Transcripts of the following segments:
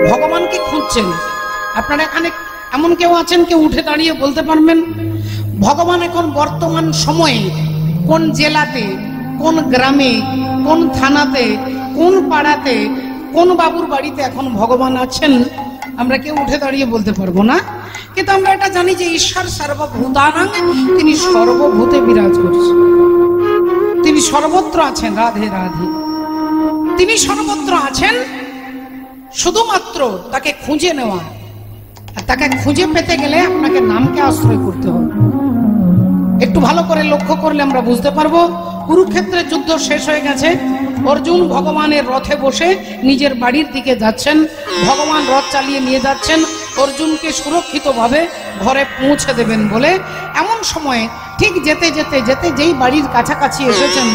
ভগবানকে খুঁজছেন। আপনারা এখানে এমন কেউ আছেন কেউ উঠে দাঁড়িয়ে বলতে পারবেন ভগবান এখন বর্তমান সময়ে কোন জেলাতে, কোন গ্রামে, কোন থানাতে, কোন পাড়াতে, কোন বাবুর বাড়িতে এখন ভগবান আছেন? আমরা কেউ উঠে দাঁড়িয়ে বলতে পারবো না। কিন্তু আমরা এটা জানি যে ঈশ্বর সর্বভূতানাং, তিনি সর্বভূতে বিরাজ করছেন, তিনি সর্বত্র আছেন। রাধে রাধে। তিনি সর্বত্র আছেন, শুধুমাত্র তাকে খুঁজে নেওয়া। আর তাকে খুঁজে পেতে গেলে আপনাকে নামকে আশ্রয় করতে হবে। একটু ভালো করে লক্ষ্য করলে আমরা বুঝতে পারবো কুরুক্ষেত্রের যুদ্ধ শেষ হয়ে গেছে। অর্জুন ভগবানের রথে বসে নিজের বাড়ির দিকে যাচ্ছেন। ভগবান রথ চালিয়ে নিয়ে যাচ্ছেন অর্জুনকে সুরক্ষিতভাবে ঘরে পৌঁছে দেবেন বলে। এমন সময়ে ঠিক যেতে যেতে যেতে যেই বাড়ির কাছাকাছি এসেছেন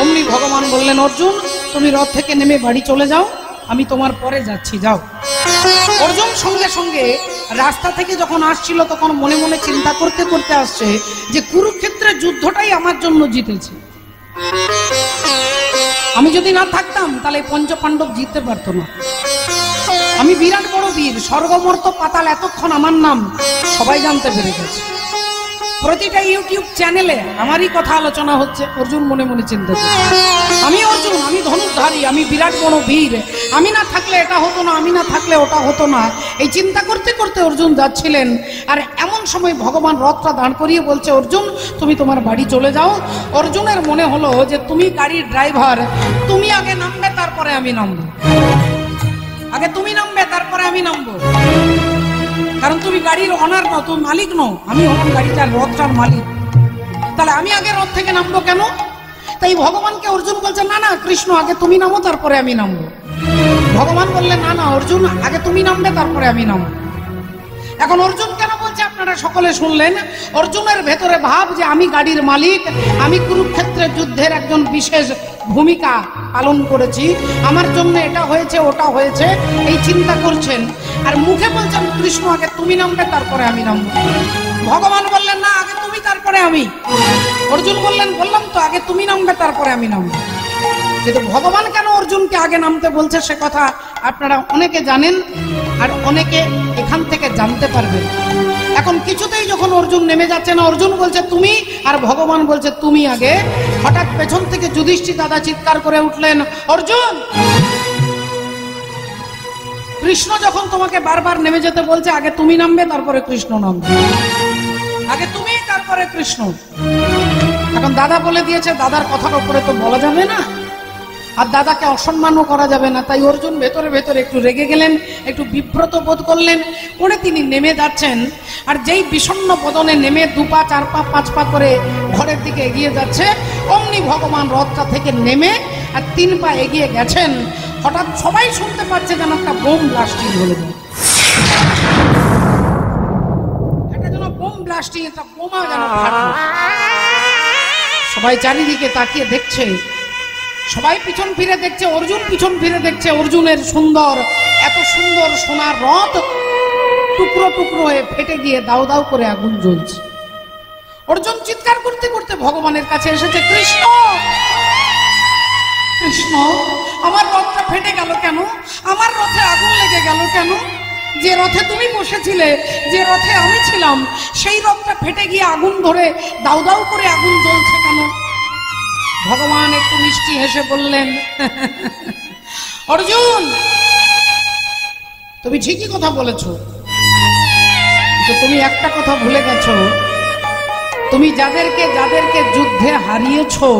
অমনি ভগবান বললেন, অর্জুন তুমি রথ থেকে নেমে বাড়ি চলে যাও, আমি তোমার পরে যাচ্ছি, যাও। অর্জুন সঙ্গে সঙ্গে রাস্তা থেকে যখন আসছিল তখন মনে মনে চিন্তা করতে করতে আসছে যে কুরুক্ষেত্রের যুদ্ধটাই আমার জন্য জিতেছে। আমি যদি না থাকতাম তাহলে পঞ্চপাণ্ডব জিততে পারতো না। আমি বিরাট বড় বীর, স্বর্গমর্ত পাতাল এতক্ষণ আমার নাম সবাই জানতে পেরে গেছে। প্রতিটা ইউটিউব চ্যানেলে আমারই কথা আলোচনা হচ্ছে। অর্জুন মনে মনে চিন্তা করছে, আমি অর্জুন, আমি ধনুর্ধারী, আমি বিরাট বড় বীর, আমি না থাকলে এটা হতো না, আমি না থাকলে ওটা হতো না। এই চিন্তা করতে করতে অর্জুন যাচ্ছিলেন। আর এমন সময় ভগবান রথটা দাঁড় করিয়ে বলছে, অর্জুন তুমি তোমার বাড়ি চলে যাও। অর্জুনের মনে হলো যে তুমি গাড়ির ড্রাইভার, তুমি আগে নামবে তারপরে আমি নামবো। আগে তুমি নামবে তারপরে আমি নামবো, কারণ তুমি গাড়ির অনার নও, তুমি মালিক নও, আমি হলাম গাড়িটার, রথটার মালিক। তাহলে আমি আগে রথ থেকে নামবো কেন? তাই ভগবানকে অর্জুন বলছে, না না কৃষ্ণ আগে তুমি নামো তারপরে আমি নামবো। ভগবান বললেন, না না অর্জুন আগে তুমি নামবে তারপরে আমি নামবো। এখন অর্জুন কেন বলছে আপনারা সকলে শুনলেন। অর্জুনের ভেতরে ভাব যে আমি গাড়ির মালিক, আমি কুরুক্ষেত্রের যুদ্ধের একজন বিশেষ ভূমিকা পালন করেছি, আমার জন্য এটা হয়েছে ওটা হয়েছে, এই চিন্তা করছেন। আর মুখে বলছেন কৃষ্ণ আগে তুমি নামবে তারপরে আমি নামবো। ভগবান বললেন, না আগে তুমি তারপরে আমি। অর্জুন বললেন, বললাম তো আগে তুমি নামবে তারপরে আমি নামবো। কিন্তু ভগবান কেন অর্জুনকে আগে নামতে বলছে সে কথা আপনারা অনেকে জানেন, আর অনেকে এখান থেকে জানতে পারবেন। এখন কিছুতেই যখন অর্জুন নেমে যাচ্ছে না, অর্জুন বলছে তুমি, আর ভগবান বলছে তুমি আগে। হঠাৎ পেছন থেকে যুধিষ্ঠির দাদা চিৎকার করে উঠলেন, অর্জুন কৃষ্ণ যখন তোমাকে বারবার নেমে যেতে বলছে আগে তুমি নামবে তারপরে কৃষ্ণ নামবে, আগে তুমি তারপরে কৃষ্ণ। এখন দাদা বলে দিয়েছে, দাদার কথার উপরে তো বলা যাবে না, আর দাদাকে অসম্মানও করা যাবে না। তাই অর্জুন ভেতরে ভেতরে একটু রেগে গেলেন, একটু বিব্রত বোধ করলেন, করে তিনি নেমে যাচ্ছেন। আর যেই বিষণ্ণ বদনে নেমে 2 পা 4 পা 5 পা করে ঘরের দিকে এগিয়ে যাচ্ছে, অমনি ভগবান রথটা থেকে নেমে আর 3 পা এগিয়ে গেছেন। হঠাৎ সবাই শুনতে পাচ্ছে যেন একটা বোম ব্লাস্টিং হলো, এটা যেন বোম ব্লাস্টিং, একটা বোমা যেন ফাটলো। সবাই চারিদিকে তাকিয়ে দেখছে, সবাই পিছন ফিরে দেখছে, অর্জুন পিছন ফিরে দেখছে। অর্জুনের সুন্দর, এত সুন্দর সোনার রথ টুকরো টুকরো হয়ে ফেটে গিয়ে দাও দাও করে আগুন জ্বলছে। অর্জুন চিৎকার করতে করতে ভগবানের কাছে এসেছে, কৃষ্ণ কৃষ্ণ আমার রথটা ফেটে গেল কেন? আমার রথে আগুন লেগে গেল কেন? যে রথে তুমি বসেছিলে, যে রথে আমি ছিলাম, সেই রথটা ফেটে গিয়ে আগুন ধরে দাউ দাউ করে আগুন জ্বলছে কেন? ভগবান একটু মিষ্টি হেসে বললেন, অর্জুন তুমি ঠিকই কথা বলেছো, কিন্তু তুমি একটা কথা ভুলে গেছো। তুমি যাদেরকে যাদেরকে যুদ্ধে হারিয়েছো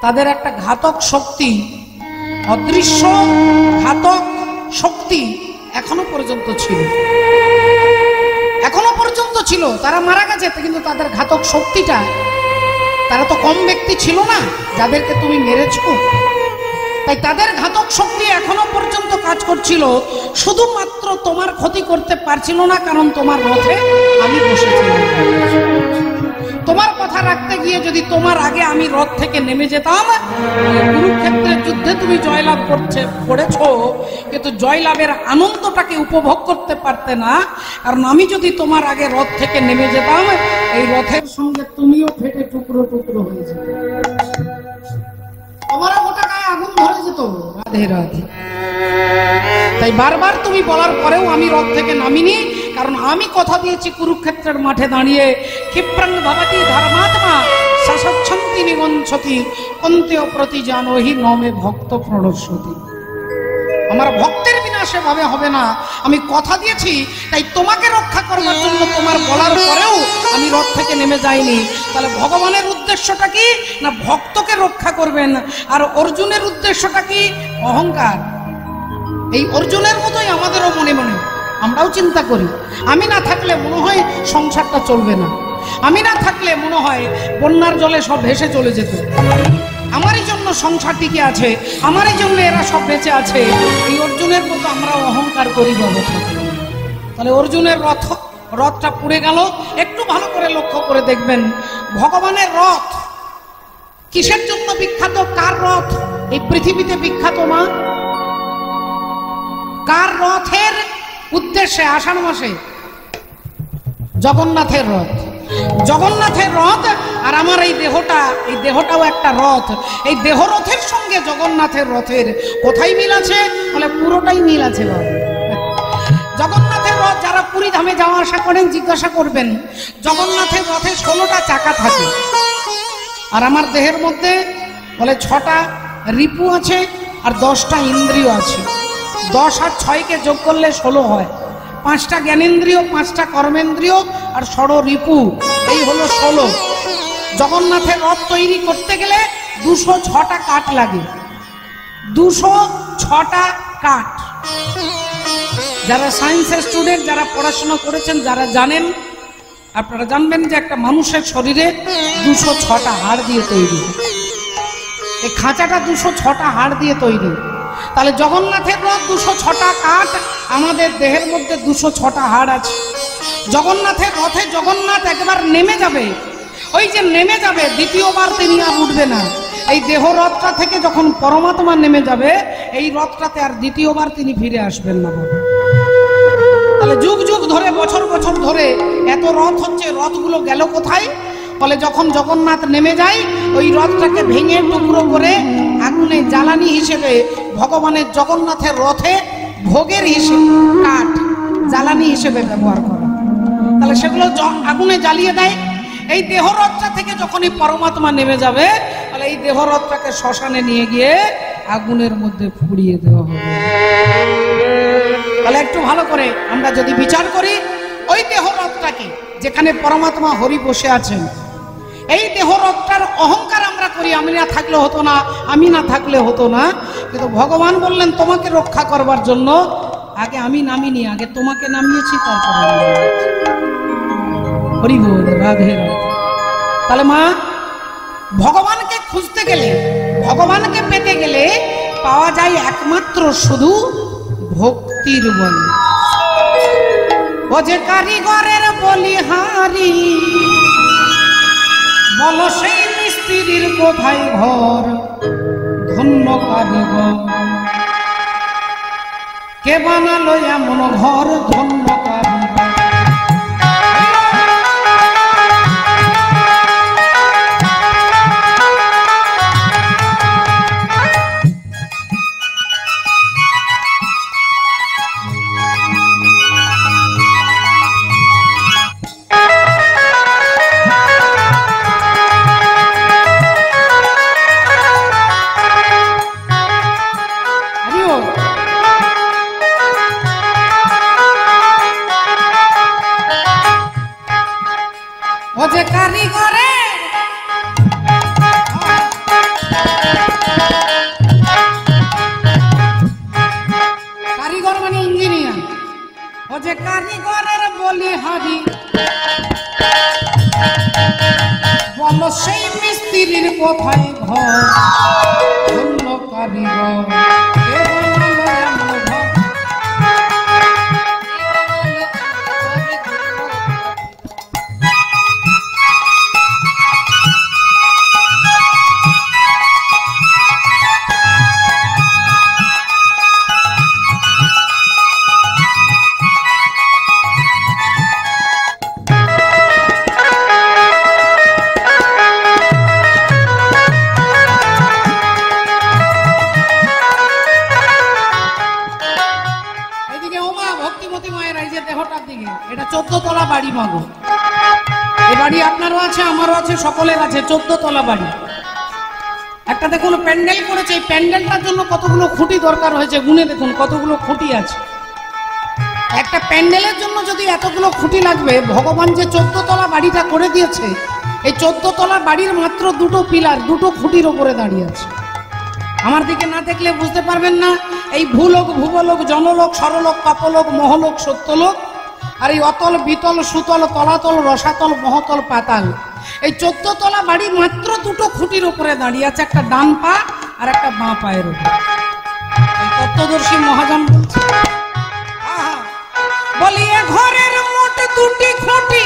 তাদের একটা ঘাতক শক্তি, অদৃশ্য ঘাতক শক্তি এখনো পর্যন্ত ছিল, এখনো পর্যন্ত ছিল। তারা মারা গেছে, কিন্তু তাদের ঘাতক শক্তিটা, তারা তো কম ব্যক্তি ছিল না যাদেরকে তুমি মেরেছো। তাই তাদের ঘাতক শক্তি এখনো পর্যন্ত কাজ করছিল, শুধুমাত্র তোমার ক্ষতি করতে পারছিল না, কারণ তোমার রথে আমি বসেছিলাম। তোমার কথা রাখতে গিয়ে যদি তোমার আগে আমি রথ থেকে নেমে যেতাম, কুরুক্ষেত্রের যুদ্ধে তুমি জয়লাভ করেছো, কিন্তু জয়লাভের আনন্দটাকে উপভোগ করতে পারতে না, কারণ আমি যদি তোমার আগে রথ থেকে নেমে যেতাম, এই রথের সঙ্গে তুমিও ফেটে টুকরো টুকরো হয়ে যেতে। তোমারও গোটা গায়ে আগুন ধরে যেত। রাধে রাধে। তাই বারবার তুমি বলার পরেও আমি রথ থেকে নামিনি, কারণ আমি কথা দিয়েছি কুরুক্ষেত্রের মাঠে দাঁড়িয়ে, ক্ষিপ্রাং ভবতি ধর্মাত্মা সস্বচ্ছন্তি নিগঞ্ছতি কন্তেয় প্রতি জানোহি নমে ভক্ত প্রণশ্যতি। আমার ভক্তের বিনাশে ভাবে হবে না, আমি কথা দিয়েছি, তাই তোমাকে রক্ষা করবার জন্য তোমার বলার পরেও আমি রথ থেকে নেমে যাইনি। তাহলে ভগবানের উদ্দেশ্যটা কি না ভক্তকে রক্ষা করবেন, আর অর্জুনের উদ্দেশ্যটা কি অহংকার। এই অর্জুনের মতোই আমাদেরও মনে মনে আমরাও চিন্তা করি, আমি না থাকলে মনে হয় সংসারটা চলবে না, আমি না থাকলে মনে হয় বন্যার জলে সব ভেসে চলে যেত, আমারই জন্য সংসার টিকে আছে, আমারই জন্য এরা সব বেঁচে আছে। এই অর্জুনের মতো আমরাও অহংকার করি বাবা। তাহলে অর্জুনের রথটা পুড়ে গেল। একটু ভালো করে লক্ষ্য করে দেখবেন, ভগবানের রথ কিসের জন্য বিখ্যাত? কার রথ এই পৃথিবীতে বিখ্যাত মা? কার রথের উদ্দেশ্যে? আষাঢ় মাসে জগন্নাথের রথ। জগন্নাথের রথ আর আমার এই দেহটাও একটা রথ। এই দেহ রথের সঙ্গে জগন্নাথের রথের কোথায় মিল আছে? বলে পুরোটাই মিল আছে বাবা। জগন্নাথের রথ যারা পুরী ধামে যাওয়া আসা করেন জিজ্ঞাসা করবেন, জগন্নাথের রথে 16টা চাকা থাকে, আর আমার দেহের মধ্যে বলে 6টা রিপু আছে আর 10টা ইন্দ্রিয় আছে। 10 আর 6কে যোগ করলে 16 হয়। 5টা জ্ঞানেন্দ্রিয়, 5টা কর্মেন্দ্রিয় আর 16 রিপু, এই হলো 16। জগন্নাথের রথ তৈরি করতে গেলে 206টা কাঠ লাগে। 206টা কাঠ। যারা সায়েন্সের স্টুডেন্ট, যারা পড়াশোনা করেছেন, যারা জানেন, আপনারা জানবেন যে একটা মানুষের শরীরে 206টা হাড় দিয়ে তৈরি। এই খাঁচাটা 206টা হাড় দিয়ে তৈরি। তাহলে জগন্নাথের রথ 206টা কাঠ, আমাদের দেহের মধ্যে 206টা হাড় আছে। জগন্নাথের রথে জগন্নাথ একবার নেমে যাবে, ওই যে নেমে যাবে, দ্বিতীয়বার তিনি আর উঠবে না। এই দেহ রথটা থেকে যখন পরমাত্মা নেমে যাবে, এই রথটাতে আর দ্বিতীয়বার তিনি ফিরে আসবেন না বাবা। তাহলে যুগ যুগ ধরে, বছর বছর ধরে এত রথ হচ্ছে, রথগুলো গেল কোথায়? বলে যখন জগন্নাথ নেমে যায়, ওই রথটাকে ভেঙে টুকরো করে আগুনে জ্বালানি হিসেবে ভগবানের জগন্নাথের রথে ভোগের হিসেবে কাঠ জ্বালানি হিসেবে ব্যবহার করে। তাহলে সেগুলো আগুনে জ্বালিয়ে দেয়। এই দেহরথটা থেকে যখনই পরমাত্মা নেমে যাবে, তাহলে এই দেহরথটাকে শ্মশানে নিয়ে গিয়ে আগুনের মধ্যে পুড়িয়ে দেওয়া হবে। তাহলে একটু ভালো করে আমরা যদি বিচার করি, ওই দেহরথটাকে যেখানে পরমাত্মা হরি বসে আছেন, এই দেহরথটার অহংকার আমরা করি, আমি না থাকলে হতো না, আমি না থাকলে হতো না। কিন্তু ভগবান বললেন তোমাকে রক্ষা করবার জন্য আগে আমি নামিনি, আগে তোমাকে নামিয়েছি, তারপরে হরি বল, রাধে রাধে। তাহলে মা, ভগবানকে খুঁজতে গেলে, ভগবানকে পেতে গেলে পাওয়া যায় একমাত্র শুধু ভক্তির বল। ও যে কারিগরের বলিহারি, বল সেই মিস্ত্রির কোথায় ঘর? ধন্য কারিগর, কে বানালো এমন ঘর? ধন্য কারিগর। কারিগরের বলিহারি, বল সেই মিস্ত্রির কোথায় ঘর? ধন্য কারিগর, কে বানালো এমন ঘর? ভক্তিমতী মায়ের এই যে দেহটার দিকে, এটা 14 তলা বাড়ি মাগো। এই বাড়ি আপনারও আছে, আমারও আছে, সকলের আছে, 14 তলা বাড়ি। একটা দেখুন প্যান্ডেল করেছে, এই প্যান্ডেলটার জন্য কতগুলো খুঁটি দরকার হয়েছে, গুনে দেখুন কতগুলো খুঁটি আছে। একটা প্যান্ডেলের জন্য যদি এতগুলো খুঁটি লাগবে, ভগবান যে 14 তলা বাড়িটা করে দিয়েছে, এই 14 তলা বাড়ির মাত্র 2টো পিলার, 2টো খুঁটির ওপরে দাঁড়িয়ে আছে। আমার দিকে না দেখলে বুঝতে পারবেন না। এই ভূলোক, ভুবলোক, জনলোক, সরলোক, পাপলোক, মহলোক, সত্যলোক, আর এই অতল, বিতল, সুতল, তলাতল, রসাতল, মহতল, পাতাল, এই 14 তলা বাড়ি মাত্র 2টো খুঁটির উপরে দাঁড়িয়ে আছে, একটা ডান পা আর একটা বাঁ পায়ের উপর। তত্ত্বদর্শী মহাজন বলছে, বলি এ ঘরের মোট 2টি খুঁটি,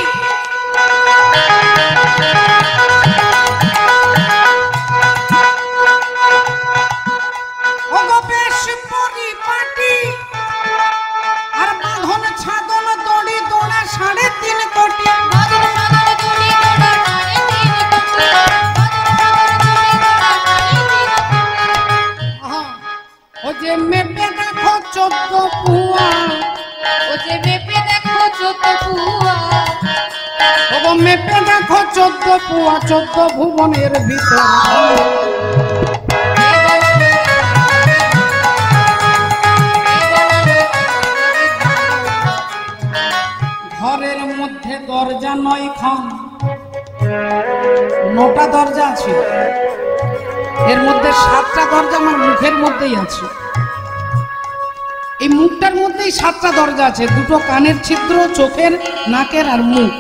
বেশ পরিপাটি, আর বাঁধন ছাদন দড়ি দোড়া 3.5 কোটি। ও যে মেপে দেখো 14 পুয়া, ও যে মেপে দেখো 14 পুয়া, ও মেপে দেখো 14 পুয়া, 14 ভুবনের ভিতর। ঘরের মধ্যে দরজা 9খান, 9টা দরজা আছে, এর মধ্যে 7টা দরজা আমার মুখের মধ্যেই আছে। এই মুখটার মধ্যেই 7টা দরজা আছে, 2টো কানের ছিদ্র, চোখের, নাকের আর মুখ,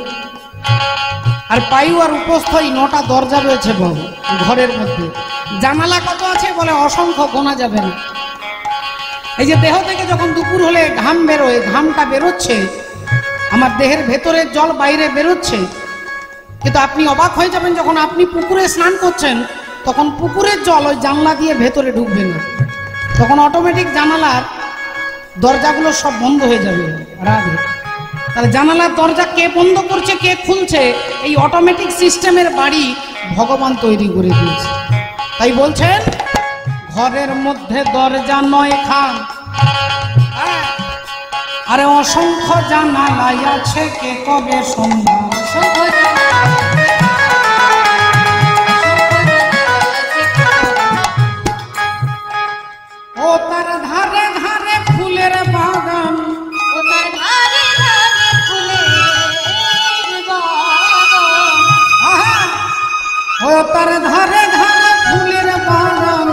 আর পায়ু আর উপস্থ, এই 9টা দরজা রয়েছে বাবু ঘরের মধ্যে। জানালা কত আছে বলে অসংখ্য, গোনা যাবে না। এই যে দেহ থেকে যখন দুপুর হলে ঘাম বেরোয়, ঘামটা বেরোচ্ছে, আমার দেহের ভেতরের জল বাইরে বেরোচ্ছে, কিন্তু আপনি অবাক হয়ে যাবেন যখন আপনি পুকুরে স্নান করছেন, তখন পুকুরের জল ওই জানলা দিয়ে ভেতরে ঢুকবে না, তখন অটোমেটিক জানালার দরজাগুলো সব বন্ধ হয়ে যাবে। রাধে, তাহলে জানালার দরজা কে বন্ধ করছে, কে খুলছে, এই অটোমেটিক সিস্টেমের বাড়ি ভগবান তৈরি করে দিয়েছে। তাই বলছেন ঘরের মধ্যে দরজা 9খান, আরে অসংখ্য জানালাই আছে, কে কবে সন্ধান। ও তার ধারে ধারে ফুলের বাগান, ও তার ধারে ধারে ফুলের বাগান, ও তার ধারে ধারে ফুলের বাগান,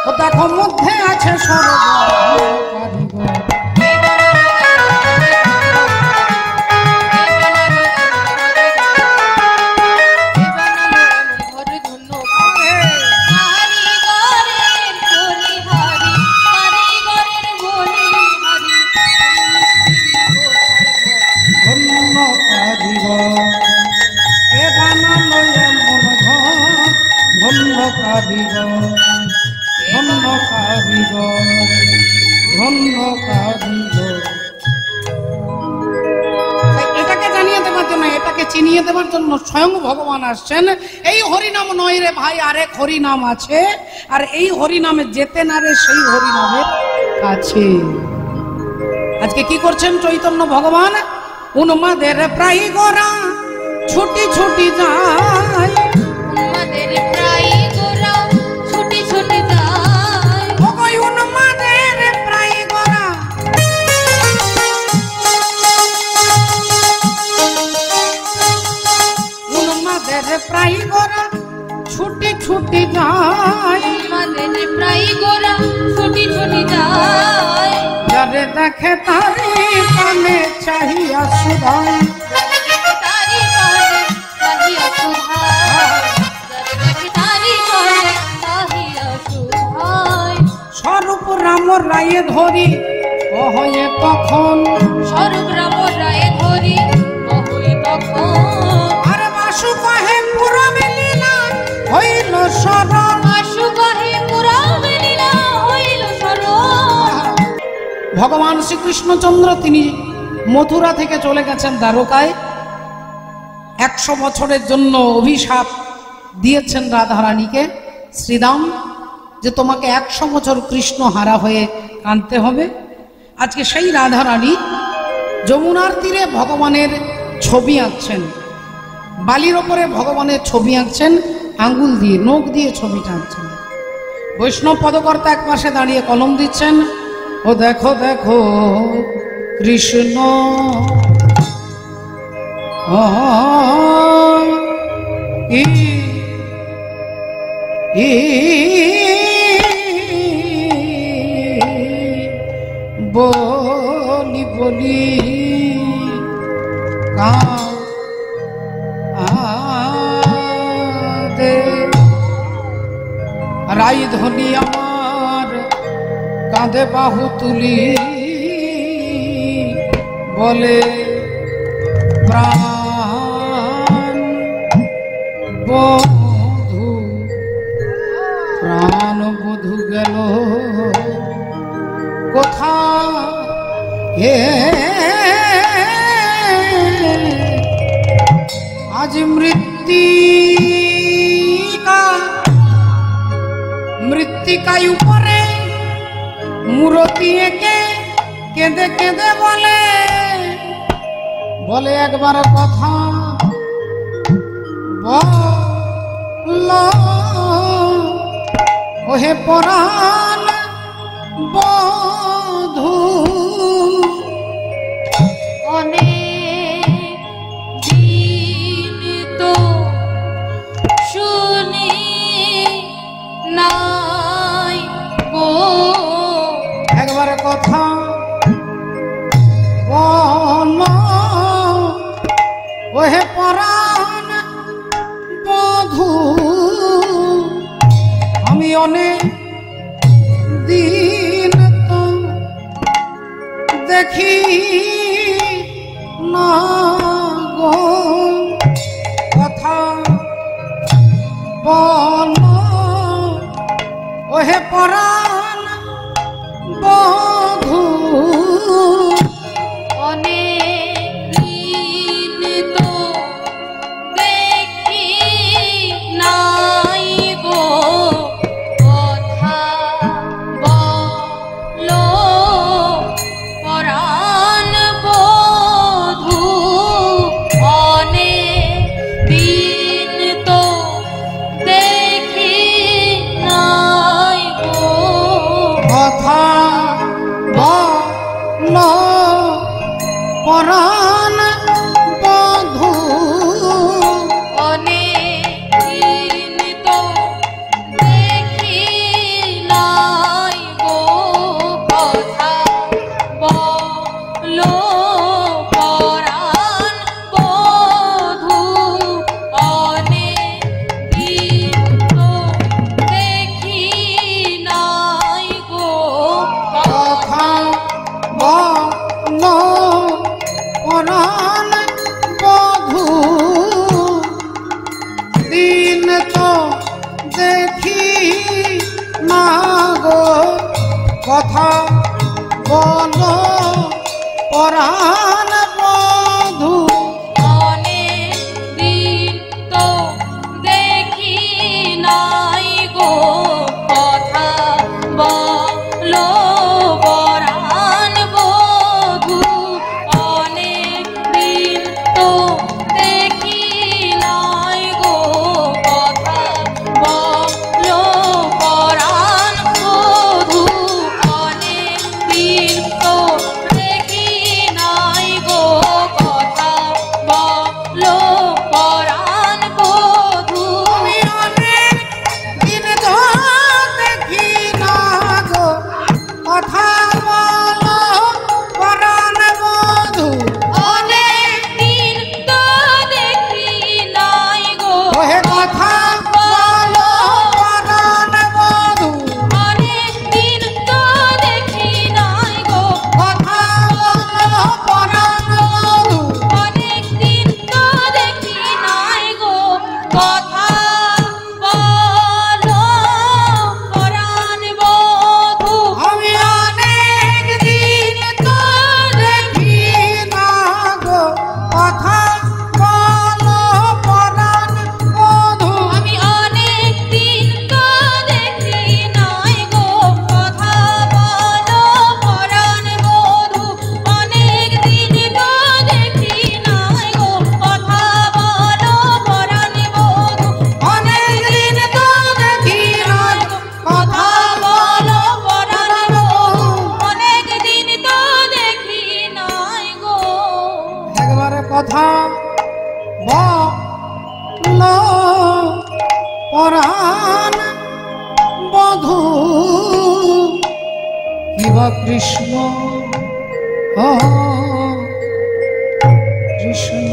ও দেখো মধ্যে আছে স্বর্গ কারিগর। এটাকে জানিয়ে দেওয়ার জন্য, এটাকে চিনিয়ে দেওয়ার জন্য স্বয়ং ভগবান আসছেন। এই হরিনাম নয় রে ভাই, আরেক হরিনাম আছে, আর এই হরিনামে যেতে না রে সেই হরিনামের কাছে। আজকে কি করছেন চৈতন্য ভগবান? উন্মাদের প্রায় গোরা ছুটি ছুটি যায়, উন্মাদের প্রায় গোরা ছুটি ছুটি যায়, ওই উন্মাদের প্রায় গোরা, উন্মাদের প্রায় গোরা ছুটি ছুটি যায়, উন্মাদের প্রায় গোরা ছুটি ছুটি যায়, যারে দেখে তারি পানে চাহিয়া সুধাই, তারি পানে চাহিয়া সুধাই, যারে দেখে তারি পানে চাহিয়া সুধাই। স্বরূপ রাম রায়ে ধরি অহয়ে তখন, স্বরূপ রাম রায়ে ধরি অহয়ে তখন, আর বাসু কহে পুরবে লীলা হইল শরণ, বাসু কহে পুরবে লীলা হইল শরণ। ভগবান শ্রীকৃষ্ণচন্দ্র তিনি মথুরা থেকে চলে গেছেন দ্বারকায়। 100 বছরের জন্য অভিশাপ দিয়েছেন রাধারানীকে শ্রীরাম, যে তোমাকে 100 বছর কৃষ্ণ হারা হয়ে কাঁদতে হবে। আজকে সেই রাধা রানী যমুনার তীরে ভগবানের ছবি আঁকছেন, বালির ওপরে ভগবানের ছবি আঁকছেন, আঙ্গুল দিয়ে নখ দিয়ে ছবিটা আঁকছেন। বৈষ্ণব পদকর্তা এক পাশে দাঁড়িয়ে কলম দিচ্ছেন, ও দেখো দেখো কৃষ্ণ বলি বলি কাঁদে রাই ধ্বনি আমার কাঁধে বাহু তুলি বলে প্রাণ বধূ প্রাণ বধূ গেল কোথা হে আজ মৃত্তিকায় উপরে মূরতি এঁকে কেঁদে কেঁদে বলে বলে একবার কথা বল ওহে পরাণ বধূ অনেক দিন তো শুনি নাই গো একবার কথা বল ওহে পরাণ বধূ আমি অনেক দিন তো দেখি না গো কথা বল ওহে পরাণ বধূ অনেক দিন তো দেখি নাই গো কথা বলো পরাণ বধূ অনেক দিন তো দেখি নাই গো কথা বল পরাণ বধূ অনেক দিন তো দেখি নাই গো কথা বলো পরাণ বধূ অনেক দিন তো দেখি নাই গো কথা বল পরাণ বধূ দিন তো দেখি না গো কথা বল পরাণ বধূ অনেক দিন তো দেখি নাই গো কথা বলো পরাণ বধূ অনেক দিন তো দেখি নাই গো কথা বলো পরাণ বধূ অনেক দিন তো দেখি নাই কথা বল পরাণ বধূ কিবা কৃষ্ণ কৃষ্ণ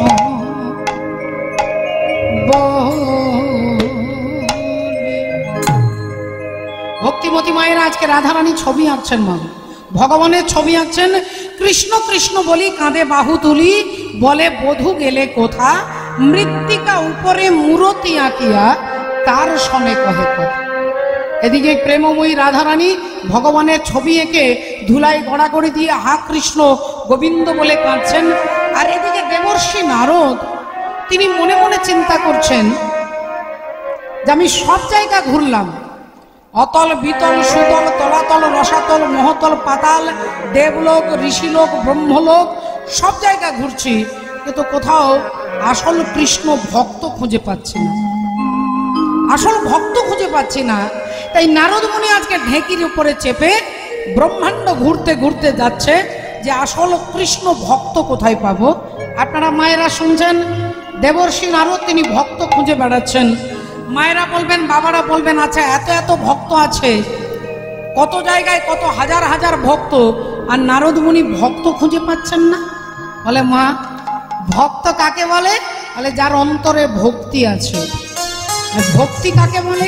ভক্তিমতী মায়ের আজকে রাধারানী ছবি আঁকছেন মা, ভগবানের ছবি আঁকছেন। কৃষ্ণ কৃষ্ণ বলি কাঁধে বাহু তুলি, বলে বধূ গেলে কোথা, মৃত্তিকা উপরে মূরতি আঁকিয়া তার সনে কহে কথা। এদিকে প্রেমময়ী রাধারানী ভগবানের ছবি এঁকে ধুলাই গড়াগড়ি দিয়ে হা কৃষ্ণ গোবিন্দ বলে কাঁদছেন। আর এদিকে দেবর্ষি নারদ তিনি মনে মনে চিন্তা করছেন যে আমি সব জায়গা ঘুরলাম, অতল বিতল সুতল তলাতল রসাতল মহতল পাতাল, দেবলোক ঋষিলোক ব্রহ্মলোক সব জায়গা ঘুরছি, কিন্তু কোথাও আসল কৃষ্ণ ভক্ত খুঁজে পাচ্ছি না, আসল ভক্ত খুঁজে পাচ্ছি না। তাই নারদ মুনি আজকে ঢেঁকির উপরে চেপে ব্রহ্মাণ্ড ঘুরতে ঘুরতে যাচ্ছে যে আসল কৃষ্ণ ভক্ত কোথায় পাবো। আপনারা মায়েরা শুনছেন, দেবর্ষি নারদ তিনি ভক্ত খুঁজে বেড়াচ্ছেন। মায়েরা বলবেন, বাবারা বলবেন, আচ্ছা এত এত ভক্ত আছে, কত জায়গায় কত হাজার হাজার ভক্ত, আর নারদ মুনি ভক্ত খুঁজে পাচ্ছেন না। বলে মা, ভক্ত কাকে বলে? বলে যার অন্তরে ভক্তি আছে। ভক্তি কাকে বলে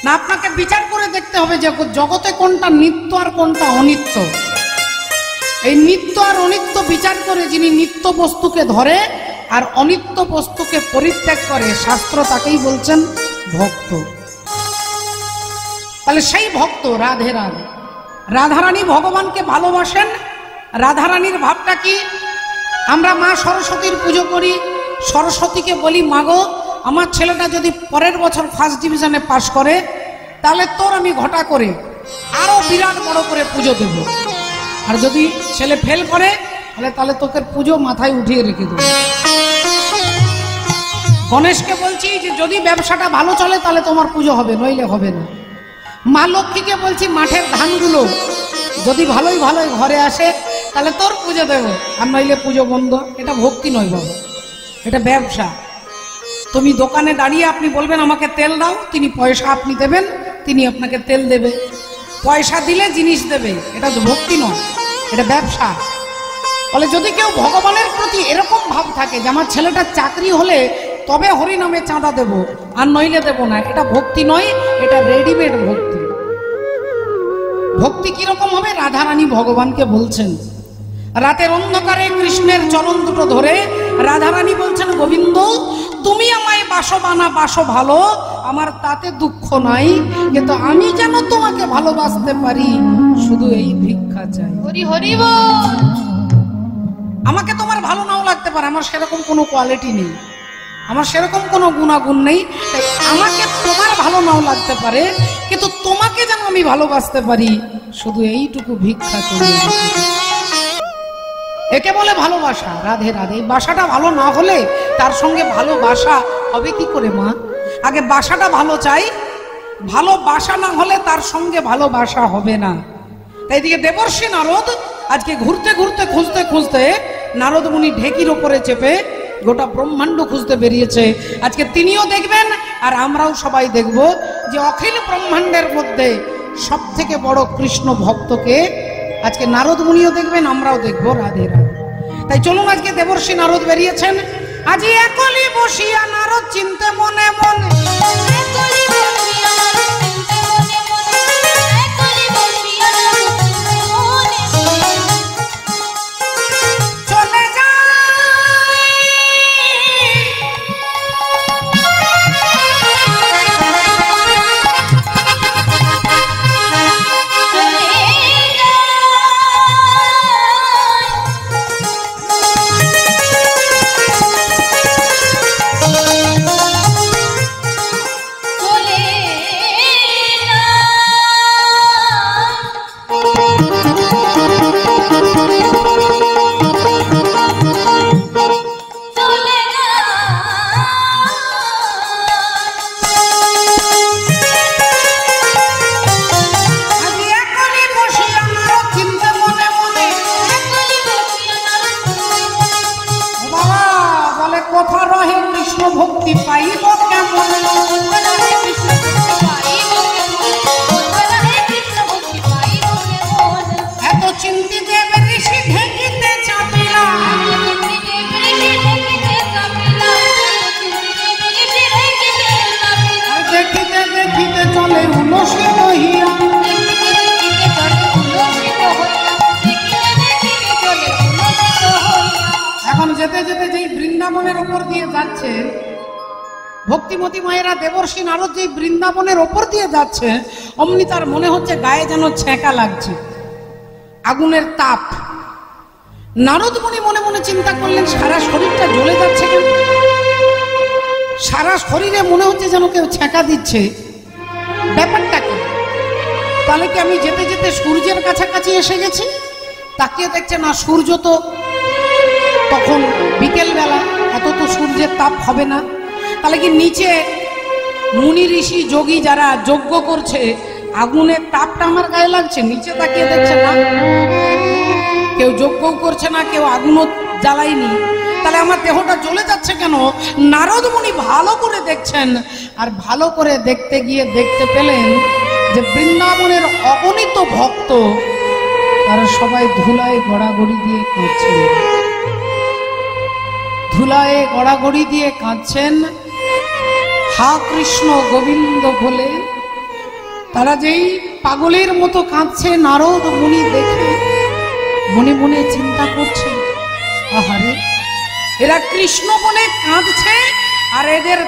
না, আপনাকে বিচার করে দেখতে হবে যে জগতে কোনটা নিত্য আর কোনটা অনিত্য। এই নিত্য আর অনিত্য বিচার করে যিনি নিত্য বস্তুকে ধরে আর অনিত্য বস্তুকে পরিত্যাগ করে, শাস্ত্র তাকেই বলছেন ভক্ত। তাহলে সেই ভক্ত রাধে রাধে। রাধারানী ভগবানকে ভালোবাসেন। রাধারানীর ভাবটা কি? আমরা মা সরস্বতীর পুজো করি, সরস্বতীকে বলি মাগো আমার ছেলেটা যদি পরের বছর ফার্স্ট ডিভিশনে পাশ করে তাহলে তোর আমি ঘটা করে আরো বিরাট বড় করে পুজো দেব, আর যদি ছেলে ফেল করে তাহলে তোকে পুজো মাথায় উঠিয়ে রেখে দেবো। গণেশকে বলছি যে যদি ব্যবসাটা ভালো চলে তাহলে তোমার পুজো হবে, নইলে হবে না। মা লক্ষ্মীকে বলছি মাঠের ধানগুলো যদি ভালোই ভালোই ঘরে আসে তাহলে তোর পুজো দেবো, আর নইলে পুজো বন্ধ। এটা ভক্তি নয় বাবা, এটা ব্যবসা। তুমি দোকানে দাঁড়িয়ে আপনি বলবেন আমাকে তেল দাও, তিনি পয়সা আপনি দেবেন, তিনি আপনাকে তেল দেবে। পয়সা দিলে জিনিস দেবে, এটা তো ভক্তি নয়, এটা ব্যবসা। বলে যদি কেউ ভগবানের প্রতি এরকম ভাব থাকে যে আমার ছেলেটার চাকরি হলে তবে হরিনামে চাঁদা দেব, আর নইলে দেব না, এটা ভক্তি নয়, এটা রেডিমেড ভক্তি। ভক্তি কিরকম হবে? রাধারানী ভগবানকে বলছেন, রাতের অন্ধকারে কৃষ্ণের চরণ দুটো ধরে রাধারানী বলছেন, গোবিন্দ তুমি আমায় বাসো বানা বাসো ভালো, আমার তাতে দুঃখ নাই, কিন্তু আমি যেন তোমাকে ভালোবাসতে পারি শুধু এই ভিক্ষা চাই। হরি হরি বল। আমাকে তোমার ভালো নাও লাগতে পারে, আমার সেরকম কোনো কোয়ালিটি নেই, আমার সেরকম কোনো গুণাগুণ নেই, তাই আমাকে তোমার ভালো নাও লাগতে পারে, কিন্তু তোমাকে যেন আমি ভালোবাসতে পারি শুধু এইটুকু ভিক্ষা চাই। একে বলে ভালোবাসা। রাধে রাধে। বাসাটা ভালো না হলে তার সঙ্গে ভালোবাসা হবে কি করে মা? আগে বাসাটা ভালো চাই, ভালোবাসা না হলে তার সঙ্গে ভালোবাসা হবে না। তাই দিকে দেবর্ষি নারদ আজকে ঘুরতে ঘুরতে খুঁজতে খুঁজতে নারদ মুনি ঢেকির ওপরে চেপে গোটা ব্রহ্মাণ্ড খুঁজতে বেরিয়েছে। আজকে তিনিও দেখবেন আর আমরাও সবাই দেখব যে অখিল ব্রহ্মাণ্ডের মধ্যে সব থেকে বড় কৃষ্ণ ভক্তকে আজকে নারদ মুনিও দেখবেন, আমরাও দেখবো। রাধে রাধে। তাই চলুন, আজকে দেবর্ষি নারদ বেরিয়েছেন। আজ একলি বসিয়া নারদ চিনতে মনে মনে, চলে যেতে যেতে যেই বৃন্দাবনের ওপর দিয়ে যাচ্ছে, ভক্তিমতী মায়েরা দেবর্ষী নারদ যেই বৃন্দাবনের ওপর দিয়ে যাচ্ছে, অমনি তার মনে হচ্ছে গায়ে যেন ছ্যাঁকা লাগছে, আগুনের তাপ। নারদ মুনি মনে মনে চিন্তা করলেন, সারা শরীরটা জ্বলে যাচ্ছে কেন? সারা শরীরে মনে হচ্ছে যেন কেউ ছ্যাঁকা দিচ্ছে, ব্যাপারটা কি? তাহলে কি আমি যেতে যেতে সূর্যের কাছাকাছি এসে গেছি? তাকিয়ে দেখছে না, সূর্য তো তখন বিকেল বেলা, এত তো সূর্যের তাপ হবে না। তাহলে কি নিচে মুনি ঋষি যোগী যারা যজ্ঞ করছে, আগুনের তাপটা আমার গায়ে লাগছে? নিচে তাকিয়ে দেখছে না, কেউ যজ্ঞও করছে না, কেউ আগুনও জ্বালায়নি, তাহলে আমার দেহটা জ্বলে যাচ্ছে কেন? নারদ মুনি ভালো করে দেখছেন, আর ভালো করে দেখতে গিয়ে দেখতে পেলেন যে বৃন্দাবনের অগণিত ভক্ত তারা সবাই ধুলায় গড়াগড়ি দিয়ে কাঁদছেন, ধুলায় গড়াগড়ি দিয়ে কাঁদছেন, হা কৃষ্ণ গোবিন্দ বলে। তারা যেই পাগলের মতো কাঁদছে, নারদ মুনি দেখে মনে মনে চিন্তা করছে, আহারে এরা কৃষ্ণ বলে কাঁদছে, আর এদের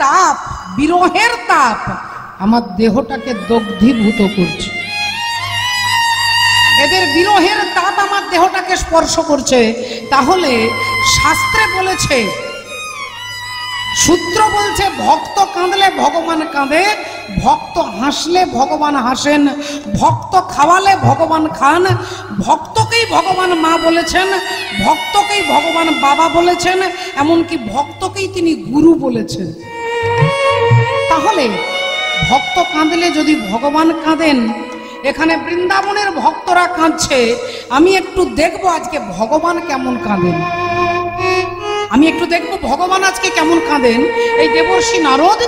তাপ, বিরহের তাপ আমার দেহটাকে দগ্ধীভূত করছে, এদের বিরহের তাপ আমার দেহটাকে স্পর্শ করছে। তাহলে শাস্ত্রে বলেছে, সূত্র বলছে, ভক্ত কাঁদলে ভগবান কাঁদে, ভক্ত হাসলে ভগবান হাসেন, ভক্ত খাওয়ালে ভগবান খান, ভক্তকেই ভগবান মা বলেছেন, ভক্তকেই ভগবান বাবা বলেছেন, এমনকি ভক্তকেই তিনি গুরু বলেছেন। তাহলে ভক্ত কাঁদলে যদি ভগবান কাঁদেন, এখানে বৃন্দাবনের ভক্তরা কাঁদছে, আমি একটু দেখব আজকে ভগবান কেমন কাঁদেন, আমি একটু দেখব ভগবান আজকে কেমন কাঁদেন। এই দেবর্ষী নারদ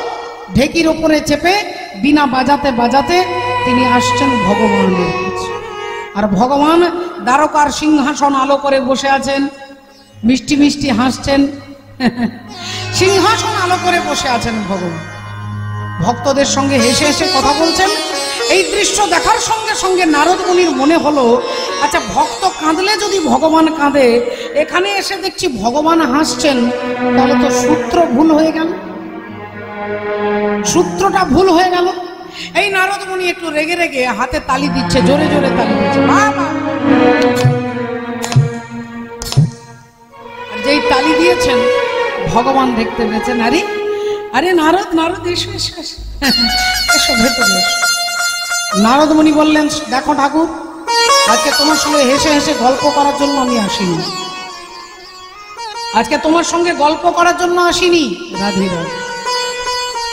ঢেকির ওপরে চেপে বিনা বাজাতে বাজাতে তিনি আসছেন ভগবানের কাছে। আর ভগবান দ্বারকার সিংহাসন আলো করে বসে আছেন, মিষ্টি মিষ্টি হাসছেন, সিংহাসন আলো করে বসে আছেন ভগবান, ভক্তদের সঙ্গে হেসে হেসে কথা বলছেন। এই দৃশ্য দেখার সঙ্গে সঙ্গে নারদ মুনির মনে হলো, আচ্ছা ভক্ত কাঁদলে যদি ভগবান কাঁদে, এখানে এসে দেখছি ভগবান হাসছেন, তাহলে তো সূত্র ভুল হয়ে গেল, সূত্রটা ভুল হয়ে গেল। এই নারদ মুনি একটু রেগে রেগে হাতে তালি দিচ্ছে, জোরে জোরে তালি দিচ্ছে, বাবা। আর যেই তালি দিয়েছেন, ভগবান দেখতে পেয়েছেন, আরে আরে নারদ, নারদ এসো এসো এসো, ভেতরে এসো। নারদ মুনি বললেন, দেখো ঠাকুর, আজকে তোমার সঙ্গে হেসে হেসে গল্প করার জন্য আমি আসিনি, আজকে তোমার সঙ্গে গল্প করার জন্য আসিনি। রাধে রাধে।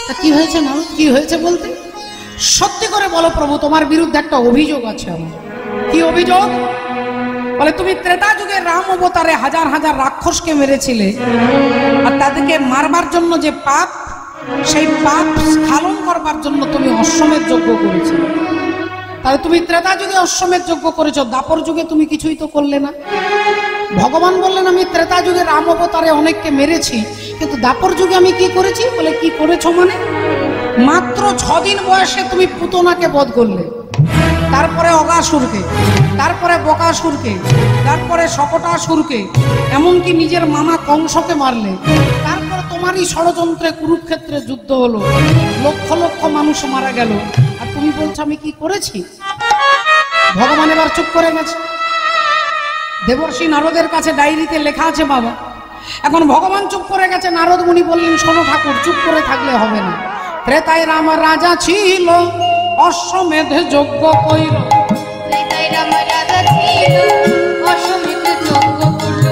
তা কি হয়েছে নারদ, কি হয়েছে বলতে? সত্যি করে বলো প্রভু, তোমার বিরুদ্ধে একটা অভিযোগ আছে আমার। কি অভিযোগ? বলে, তুমি ত্রেতা যুগে রাম অবতারে হাজার হাজার রাক্ষসকে মেরেছিলে, আর তাদেরকে মারবার জন্য যে পাপ, সেই পাপ স্খলন করবার জন্য তুমি অশ্বমেধ যজ্ঞ করেছিলে। তাহলে তুমি ত্রেতা যুগে অশ্বমেধ যজ্ঞ করেছো, দাপর যুগে তুমি কিছুই তো করলে না। ভগবান বললেন, আমি ত্রেতা যুগে রাম অবতারে অনেককে মেরেছি, কিন্তু দাপর যুগে আমি কি করেছি? বলে, কি করেছো মানে? মাত্র 6 দিন বয়সে তুমি পুতনাকে বধ করলে, তারপরে অগাসুরকে, তারপরে বকাসুরকে, তারপরে শকটাসুরকে, এমনকি নিজের মামা কংসকে মারলে। তারপর তোমারই ষড়যন্ত্রে কুরুক্ষেত্রে যুদ্ধ হলো, লক্ষ লক্ষ মানুষ মারা গেল, আর তুমি বলছো আমি কি করেছি? ভগবান এবার চুপ করে গেছে। দেবর্ষী নারদের কাছে ডায়েরিতে লেখা আছে বাবা। এখন ভগবান চুপ করে গেছে। নারদ মুনি বললেন, শোনো ঠাকুর, চুপ করে থাকলে হবে না। ত্রেতায় রাম রাজা ছিল, অশ্বমেধ যজ্ঞ কইল। ত্রেতায় রাম রাজা ছিল, অশ্বমেধ যজ্ঞ করল।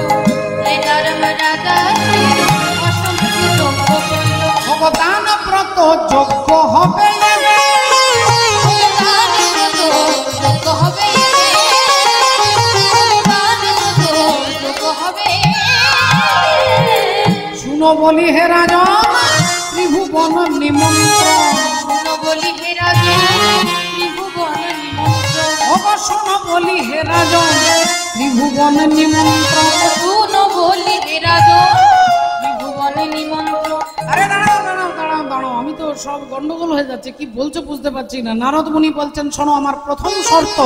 ত্রেতায় রাম রাজা ছিল, অশ্বমেধ যজ্ঞ করল। ভগবান ব্রত যজ্ঞ হবে, ভগবান ব্রত যজ্ঞ হবে, ভগবান ব্রত যজ্ঞ হবে। শুনো বলি হে রাজা, ত্রিভুবন নিমন্ত্রণ। শুনো বলি হে রাজা, ত্রিভুবন নিমন্ত্রণ। শোনো বলি হে রাজা, ত্রিভুবন নিমন্ত্রণ। শুনো বলি হে রাজা, ত্রিভুবন নিমন্ত্রণ। আরে দাঁড়াও দাঁড়াও দাঁড়াও দাঁড়াও, আমি তো সব গন্ডগোল হয়ে যাচ্ছে, কি বলছো বুঝতে পারছি না। নারদ মুনি বলছেন, শোনো, আমার প্রথম শর্ত,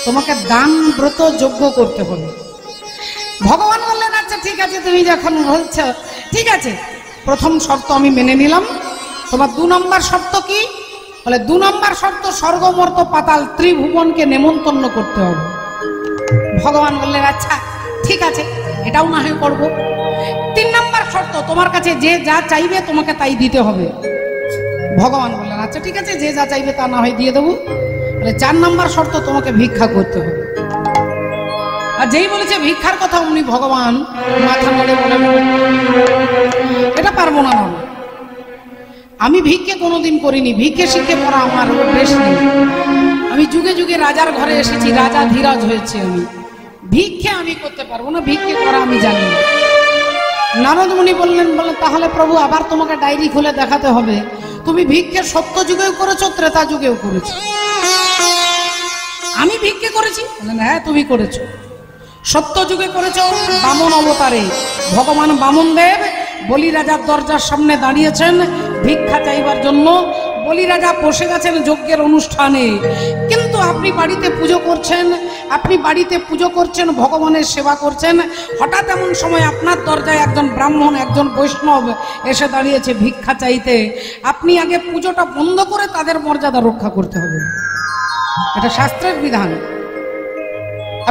তোমাকে দান ব্রত যজ্ঞ করতে হবে। ভগবান বললেন আচ্ছা ঠিক আছে, তুমি যখন বলছো ঠিক আছে, প্রথম শর্ত আমি মেনে নিলাম। তোমার 2 নম্বর শর্ত কি? বলে 2 নম্বর শর্ত স্বর্গ মর্ত পাতাল ত্রিভুবনকে নেমন্তন্ন করতে হবে। ভগবান বললেন আচ্ছা ঠিক আছে, এটাও না হয় করবো। 3 নম্বর শর্ত, তোমার কাছে যে যা চাইবে তোমাকে তাই দিতে হবে। ভগবান বললেন আচ্ছা ঠিক আছে, যে যা চাইবে তা না হয় দিয়ে দেবো। 4 নম্বর শর্ত, তোমাকে ভিক্ষা করতে হবে। আর যেই বলেছে ভিক্ষার কথা উনি ভগবান মাথা নেড়ে বলেন এটা পারবো না। আমি ভিক্ষে কোনোদিন করিনি, ভিক্ষে শিখে পড়া আমার বেশ নেই। আমি যুগে যুগে রাজার ঘরে এসেছি, রাজা ধীরাজ হয়েছে। আমি ভিক্ষে আমি করতে পারবো না, ভিক্ষে করা আমি জানি না। নারদ মুনি বললেন তাহলে প্রভু আবার তোমাকে ডায়েরি খুলে দেখাতে হবে, তুমি ভিক্ষে সত্য যুগেও করেছো, ত্রেতা যুগেও করেছো। আমি ভিক্ষে করেছি? বললেন হ্যাঁ তুমি করেছো। সত্য যুগে করেছো, বামন অবতারে ভগবান বামন দেব বলি রাজার দরজার সামনে দাঁড়িয়েছেন ভিক্ষা চাইবার জন্য। বলি রাজা বসে গেছেন যজ্ঞের অনুষ্ঠানে, কিন্তু আপনি বাড়িতে পুজো করছেন, আপনি বাড়িতে পুজো করছেন, ভগবানের সেবা করছেন। হঠাৎ এমন সময় আপনার দরজায় একজন ব্রাহ্মণ, একজন বৈষ্ণব এসে দাঁড়িয়েছে ভিক্ষা চাইতে। আপনি আগে পুজোটা বন্ধ করে তাদের মর্যাদা রক্ষা করতে হবে, এটা শাস্ত্রের বিধান।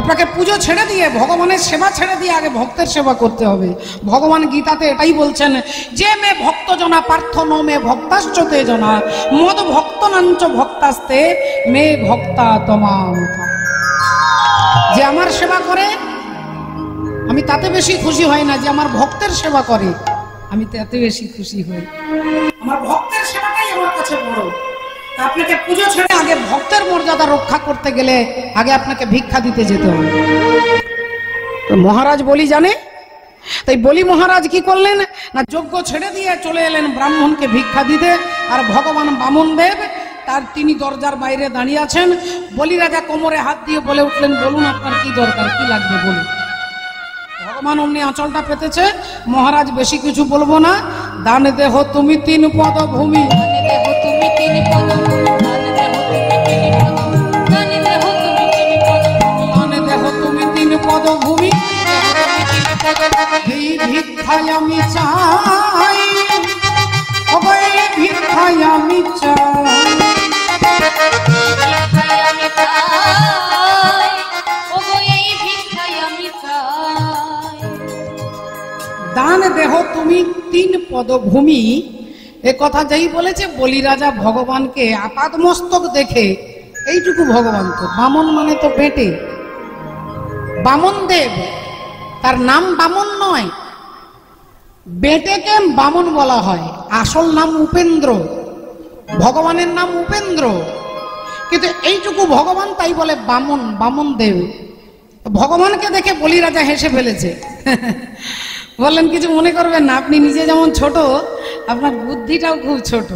আপনাকে পুজো ছেড়ে দিয়ে, ভগবানের সেবা ছেড়ে দিয়ে আগে ভক্তের সেবা করতে হবে। ভগবান গীতাতে এটাই বলছেন যে মে ভক্ত জনা পার্থ নো মে ভক্তাশ্চতে জনা মদ ভক্ত নাঞ্চ ভক্তাস্তে মে ভক্তা তমাম। যে আমার সেবা করে আমি তাতে বেশি খুশি হই না, যে আমার ভক্তের সেবা করে আমি তাতে বেশি খুশি হই। আমার ভক্তের সেবাটাই আমার কাছে বড়। আপনাকে পুজো ছেড়ে আগে ভক্তের মর্যাদা রক্ষা করতে গেলে আগে আপনাকে ভিক্ষা দিতে যেতে হবে। মহারাজ বলি জানে, তাই বলি মহারাজ কি করলেন না, যজ্ঞ ছেড়ে দিয়ে চলে এলেন ব্রাহ্মণকে ভিক্ষা দিতে। আর ভগবান বামন দেব তিনি দরজার বাইরে দাঁড়িয়ে আছেন। বলি রাজা কোমরে হাত দিয়ে বলে উঠলেন বলুন আপনার কি দরকার, কি লাগবে বলুন। ভগবান অমনি আঁচলটা পেতেছে, মহারাজ বেশি কিছু বলবো না, দান দেহ তুমি 3 পদ ভূমি, পদভূমি এই ভিক্ষায় আমি চাই, এই ভিক্ষায় আমি চাই, দান দেহ তুমি 3 পদভূমি। এ কথা যেই বলেছে বলি রাজা ভগবানকে আপাদমস্তক দেখে, এইটুকু ভগবান তো, বামন মানে তো পেটে, বামন দেব তার নাম বামন নয়, বেটেকে বামন বলা হয়, আসল নাম উপেন্দ্র, ভগবানের নাম উপেন্দ্র, কিন্তু এইটুকু ভগবান তাই বলে বামন, বামন দেব। ভগবানকে দেখে বলি রাজা হেসে ফেলেছে। বললেন কিছু মনে করবেন না, আপনি নিজে যেমন ছোট আপনার বুদ্ধিটাও খুব ছোট।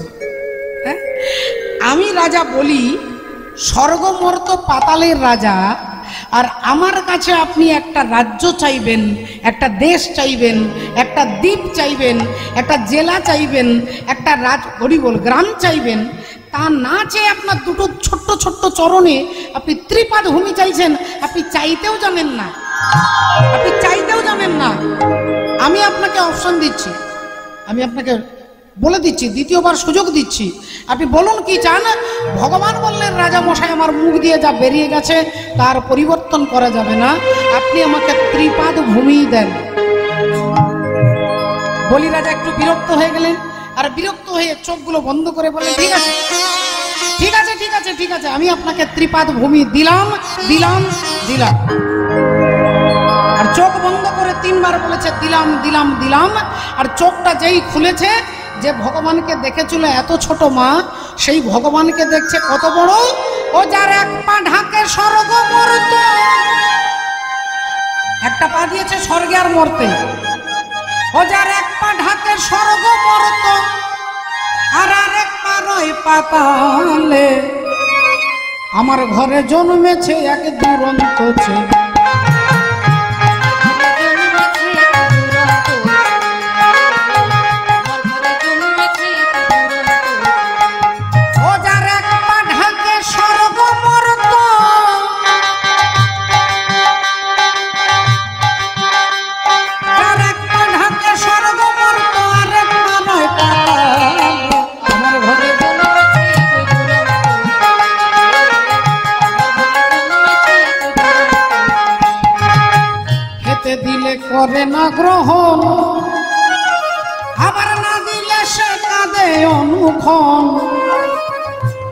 হ্যাঁ, আমি রাজা বলি স্বর্গমর্ত পাতালের রাজা, আর আমার কাছে আপনি একটা রাজ্য চাইবেন, একটা দেশ চাইবেন, একটা দ্বীপ চাইবেন, একটা জেলা চাইবেন, একটা গ্রাম চাইবেন, তা না চেয়ে আপনার 2টো ছোট্ট ছোট্ট চরণে আপনি ত্রিপাদ ভূমি চাইছেন। আপনি চাইতেও জানেন না, আপনি চাইতেও জানেন না। আমি আপনাকে অপশন দিচ্ছি, আমি আপনাকে বলে দিচ্ছি, দ্বিতীয়বার সুযোগ দিচ্ছি, আপনি বলুন কি চান। ভগবান বললেন রাজা মশাই আমার মুখ দিয়ে যা বেরিয়ে গেছে তার পরিবর্তন করা যাবে না, আপনি আমাকে ত্রিপাদ ভূমি দেন। বলি রাজা একটু বিরক্ত হয়ে গেলেন, আর বিরক্ত হয়ে চোখগুলো বন্ধ করে বললেন ঠিক আছে ঠিক আছে ঠিক আছে ঠিক আছে, আমি আপনাকে ত্রিপাদ ভূমি দিলাম দিলাম দিলাম। আর চোখ বন্ধ করে 3 বার বলেছে দিলাম দিলাম দিলাম। আর চোখটা যেই খুলেছে, যে ভগবানকে দেখেছিল এত ছোট মা, সেই ভগবানকে দেখছে কত বড়। ও যার 1 পা ঢাকে স্বর্গ মর্তে, একটা পা দিয়েছে স্বর্গে আর মর্তে। ও যার 1 পা ঢাকে স্বর্গ মর্ত, আর 1 পা রয় পাতালে, আমার ঘরে জন্মেছে এক দুরন্ত ছেলে। খেতে দিলে করে না গ্রহণ, আবার না দিলে সে কাঁদে অনুক্ষণ।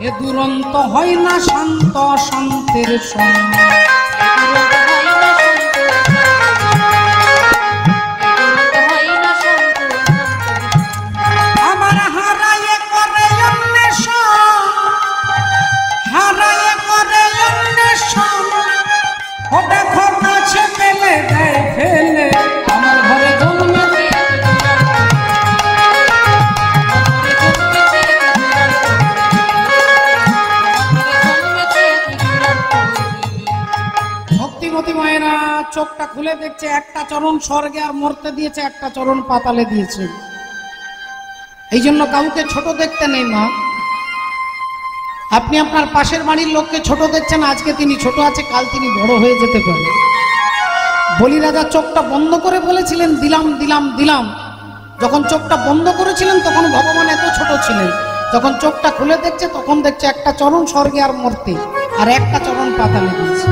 এ দুরন্ত হয় না শান্ত শান্তের সঙ্গে, আমার হারায়ে করে অন্বেষণ, হারায়ে করে অন্বেষণ। ও দেখো কাছে পেলে দেয় ফেলে, আমার ঘরে জন্মেছে ভক্তিমতী মায়েরা। চোখটা খুলে দেখছে একটা চরণ স্বর্গে আর মরতে দিয়েছে, একটা চরণ পাতালে দিয়েছে। এই জন্য কাউকে ছোট দেখতে নেই মা। আপনি আপনার পাশের বাড়ির লোককে ছোট দেখছেন, আজকে তিনি ছোট আছে, কাল তিনি বড় হয়ে যেতে পারে। বলি রাজা চোখটা বন্ধ করে বলেছিলেন দিলাম দিলাম দিলাম। যখন চোখটা বন্ধ করেছিলেন তখন ভগবান এত ছোট ছিলেন, যখন চোখটা খুলে দেখছে তখন দেখছে একটা চরণ স্বর্গে আর মর্তে, আর একটা চরণ পাতালে দিয়েছে।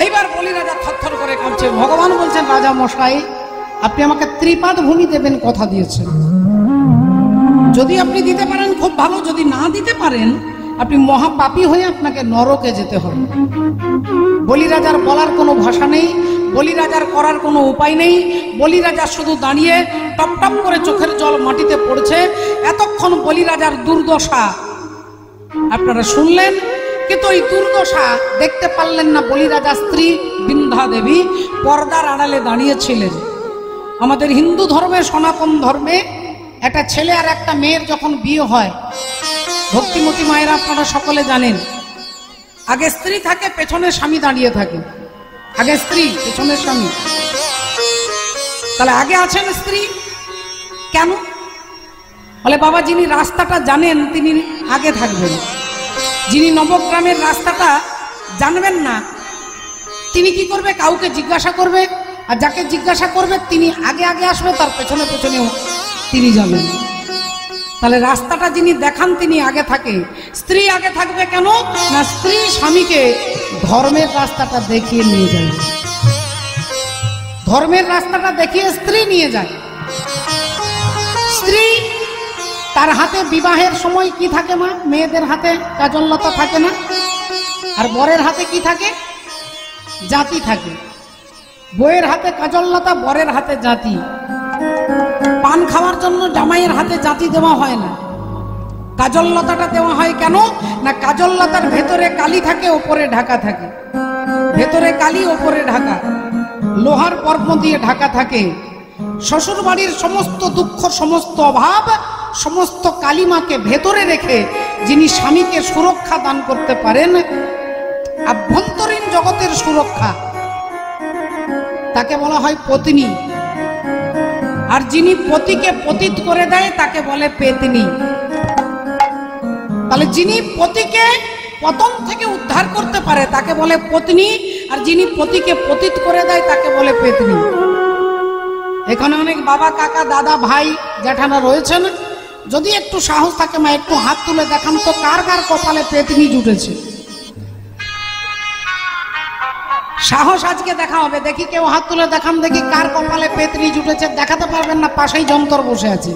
এইবার বলি রাজা থরথর করে কাঁপছে। ভগবান বলছেন, রাজা মশাই আপনি আমাকে ত্রিপাদ ভূমি দেবেন কথা দিয়েছেন, যদি আপনি দিতে পারেন খুব ভালো, যদি না দিতে পারেন আপনি মহাপাপী হয়ে আপনাকে নরকে যেতে হবে। বলি রাজার বলার কোনো ভাষা নেই, বলি রাজার করার কোনো উপায় নেই। বলি রাজা শুধু দাঁড়িয়ে টপ টপ করে চোখের জল মাটিতে পড়ছে। এতক্ষণ বলি রাজার দুর্দশা আপনারা শুনলেন, কিন্তু এই দুর্দশা দেখতে পারলেন না। বলি রাজার স্ত্রী বিন্ধ্যা দেবী পর্দার আড়ালে দাঁড়িয়েছিলেন। আমাদের হিন্দু ধর্মে, সনাতন ধর্মে একটা ছেলে আর একটা মেয়ের যখন বিয়ে হয়, ভক্তিমতী মায়েরা আপনারা সকলে জানেন, আগে স্ত্রী থাকে, পেছনে স্বামী দাঁড়িয়ে থাকে। আগে স্ত্রী, পেছনে স্বামী। তাহলে আগে আছেন স্ত্রী, কেন? বলে বাবা যিনি রাস্তাটা জানেন তিনি আগে থাকবেন, যিনি নবগ্রামের রাস্তাটা জানবেন না তিনি কি করবে? কাউকে জিজ্ঞাসা করবে, আর যাকে জিজ্ঞাসা করবে তিনি আগে আগে আসবে, তার পেছনে পেছনেও তিনি যাবেন। তাহলে রাস্তাটা যিনি দেখান তিনি আগে থাকে। স্ত্রী আগে থাকবে কেন না? স্ত্রী স্বামীকে ধর্মের রাস্তাটা দেখিয়ে নিয়ে যায়, ধর্মের রাস্তাটা দেখিয়ে স্ত্রী নিয়ে যায়। স্ত্রী তার হাতে বিবাহের সময় কি থাকে মা? মেয়েদের হাতে কাজললতা থাকে না? আর বরের হাতে কি থাকে? জাতি থাকে। বউয়ের হাতে কাজললতা, বরের হাতে জাতি। পান খাওয়ার জন্য জামাইয়ের হাতে জাতি দেওয়া হয় না, কাজললতাটা দেওয়া হয় কেন না? কাজললতার ভেতরে কালি থাকে, ওপরে ঢাকা থাকে। ভেতরে কালি, ওপরে ঢাকা, লোহার পর্ব দিয়ে ঢাকা থাকে। শ্বশুর বাড়ির সমস্ত দুঃখ, সমস্ত অভাব, সমস্ত কালিমাকে ভেতরে রেখে যিনি স্বামীকে সুরক্ষা দান করতে পারেন, আভ্যন্তরীণ জগতের সুরক্ষা, তাকে বলা হয় পত্নী। আর যিনি পতিকে পতিত করে দেয় তাকে বলে পেতনি। তাহলে যিনি পতিকে পতন থেকে উদ্ধার করতে পারে তাকে বলে পত্নী, আর যিনি পতিকে পতিত করে দেয় তাকে বলে পেতনি। এখানে অনেক বাবা, কাকা, দাদা, ভাই, জ্যাঠানা রয়েছেন, যদি একটু সাহস থাকে মা একটু হাত তুলে দেখান তো কার কার কপালে পেতনি জুটেছে। সাহস আজকে দেখা হবে, দেখি কেউ হাত তুলে দেখান দেখি কার কপালে পেতনি জুটেছে। দেখাতে পারবেন না, পাশেই যন্ত্র বসে আছে।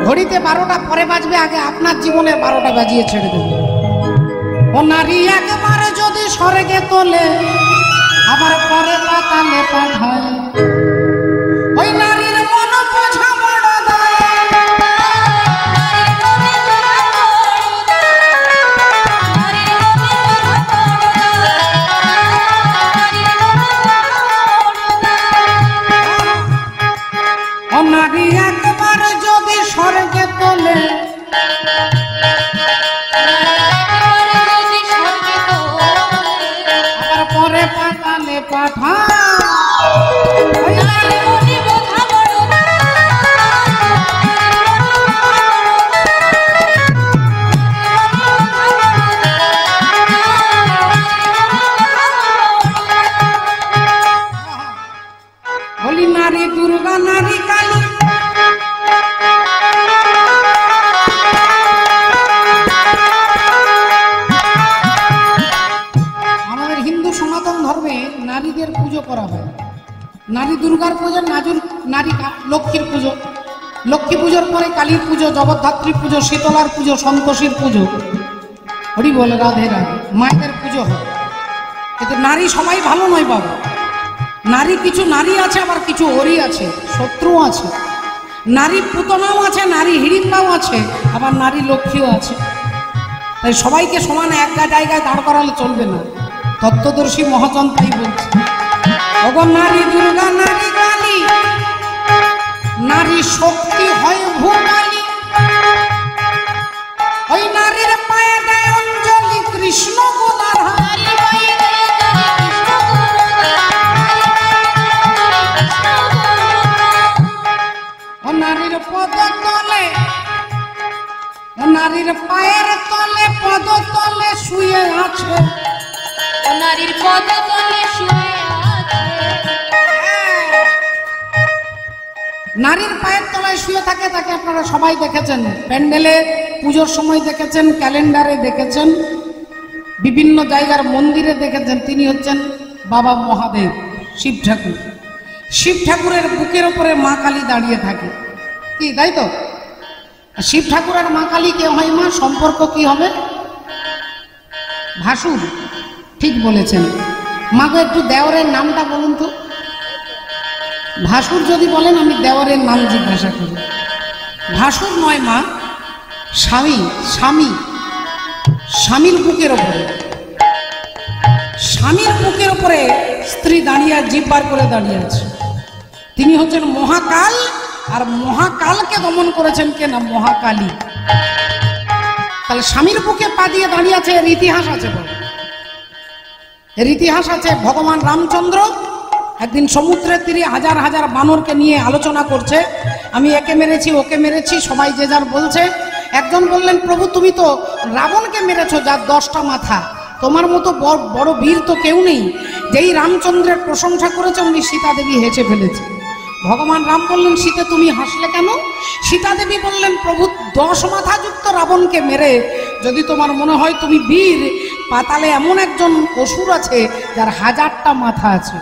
ঘড়িতে 12টা পরে বাজবে, আগে আপনার জীবনে 12টা বাজিয়ে ছেড়ে দেবে। ও নারী একবার যদি স্বর্গে তোলে, আবার পরে পাতালে পাঠায়, ওই নারীর মন বোঝা বড় দায়। ও নারী একবার যদি স্বর্গে তোলে, আবার পরে পাতালে পাঠায়, বলি নারী দুর্গা, নারী কালী। আমাদের হিন্দু সনাতন ধর্মে নারীদের পুজো করা হয়। নারী দুর্গার পুজো, নারী লক্ষ্মীর পুজো, লক্ষ্মী পুজোর পরে কালীর পুজো, জগদ্ধাত্রী পুজো, শীতলার পুজো, সন্তোষীর পুজো, হরি বলে রাধে রাধে, মায়েদের পুজো হয়। কিন্তু নারী সবাই ভালো নয় বাবা। নারী কিছু নারী আছে, আবার কিছু হরি আছে, শত্রু আছে। নারী পুতনাও আছে, নারী হিড়িম্বাও আছে, আবার নারী লক্ষ্মীও আছে। তাই সবাইকে সমান এক জায়গায় দাঁড় করালে চলবে না। তত্ত্বদর্শী মহাজন তাই বলছে, ওগো নারী দুর্গা, নারী কালী, নারী শক্তি হয় ভূমালী। ওই নারীর পায়ে দেয় অঞ্জলি কৃষ্ণ গোদার হারি। ও নারীর পদ তলে, নারীর পায়ের তলে, পদ তলে শুয়ে আছে। ও নারীর পদ তলে শুয়ে আছে। নারীর পায়ের তলায় শুয়ে থাকে, তাকে আপনারা সবাই দেখেছেন, প্যান্ডেলে পুজোর সময় দেখেছেন, ক্যালেন্ডারে দেখেছেন, বিভিন্ন জায়গার মন্দিরে দেখেছেন। তিনি হচ্ছেন বাবা মহাদেব, শিব ঠাকুর। শিব ঠাকুরের বুকের ওপরে মা কালী দাঁড়িয়ে থাকে, কি তাই তো? শিব ঠাকুর আর মা কালী কে হয় মা? সম্পর্ক কি হবে? ভাসুর, ঠিক বলেছেন। মাকে একটু দেওরের নামটা বলুন তো। ভাসুর যদি বলেন, আমি দেওরের নাম জিজ্ঞাসা করি। ভাসুর নয় মা, স্বামী। স্বামী, স্বামীর বুকের ওপরে, স্বামীর বুকের ওপরে স্ত্রী দাঁড়িয়ে, জিহ্বার করে দাঁড়িয়ে আছে। তিনি হচ্ছেন মহাকাল, আর মহাকালকে দমন করেছেন কে না? মহাকালী। তাহলে স্বামীর বুকে পা দিয়ে দাঁড়িয়ে আছে, এর ইতিহাস আছে। এর ইতিহাস আছে। ভগবান রামচন্দ্র একদিন সমুদ্রের তীরে হাজার হাজার বানরকে নিয়ে আলোচনা করছে, আমি একে মেরেছি, ওকে মেরেছি, সবাই যে যার বলছে। একজন বললেন, প্রভু তুমি তো রাবণকে মেরেছো, যার 10টা মাথা, তোমার মতো বড় বীর তো কেউ নেই। যেই রামচন্দ্রের প্রশংসা করেছে, উনি সীতা দেবী হেসে ফেলেছে। ভগবান রাম বললেন, সীতা তুমি হাসলে কেন? সীতা দেবী বললেন, প্রভু 10 মাথা যুক্ত রাবণকে মেরে যদি তোমার মনে হয় তুমি বীর, পাতালে এমন একজন অসুর আছে যার 1000টা মাথা আছে,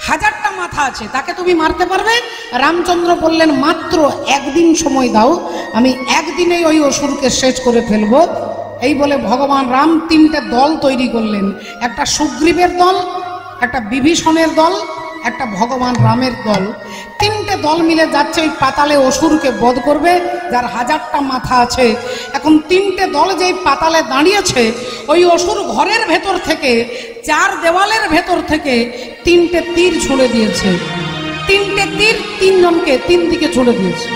1000টা মাথা আছে, তাকে তুমি মারতে পারবে? রামচন্দ্র বললেন, মাত্র একদিন সময় দাও, আমি একদিনেই ওই অসুরকে শেষ করে ফেলবো। এই বলে ভগবান রাম 3টে দল তৈরি করলেন। একটা সুগ্রীবের দল, একটা বিভীষণের দল, একটা ভগবান রামের দল। 3টে দল মিলে যাচ্ছে ওই পাতালে অসুরকে বধ করবে, যার 1000টা মাথা আছে। এখন 3টে দল যেই পাতালে দাঁড়িয়েছে, ওই অসুর ঘরের ভেতর থেকে, 4 দেওয়ালের ভেতর থেকে 3টে তীর ছুঁড়ে দিয়েছে। 3টে তীর 3 জনকে 3 দিকে ছুঁড়ে দিয়েছে।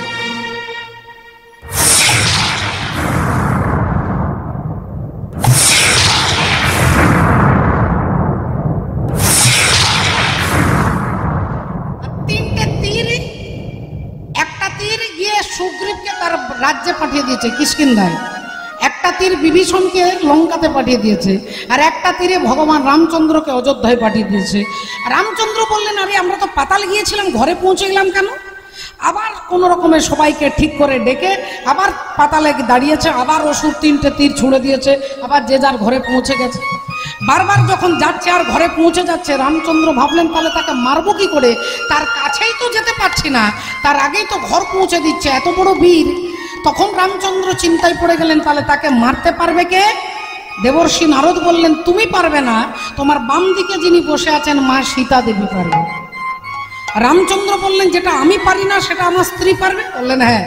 সুগ্রীবকে তার রাজ্যে পাঠিয়ে দিয়েছে, কিষ্কিন্ধায়। একটা তীর বিভীষণকে লঙ্কাতে পাঠিয়ে দিয়েছে, আর একটা তীরে ভগবান রামচন্দ্রকে অযোধ্যায় পাঠিয়ে দিয়েছে। রামচন্দ্র বললেন, আরে আমরা তো পাতাল গিয়েছিলাম, ঘরে পৌঁছে গেলাম কেন? আবার কোন রকমের সবাইকে ঠিক করে ডেকে আবার পাতালে দাঁড়িয়েছে, আবার অসুর 3টে তীর ছুঁড়ে দিয়েছে, আবার যে যার ঘরে পৌঁছে গেছে। বারবার যখন যাচ্ছে আর ঘরে পৌঁছে যাচ্ছে, রামচন্দ্র ভাবলেন, তাহলে তাকে মারবো কি করে? তার কাছেই তো যেতে পারছি না, তার আগেই তো ঘর পৌঁছে দিচ্ছে, এত বড় বীর। তখন রামচন্দ্র চিন্তায় পড়ে গেলেন, তাহলে তাকে মারতে পারবে কে? দেবর্ষি নারদ বললেন, তুমি পারবে না, তোমার বাম দিকে যিনি বসে আছেন মা সীতা দেবী পারবে। রামচন্দ্র বললেন, যেটা আমি পারি না সেটা আমার স্ত্রী পারবে? বললেন, হ্যাঁ।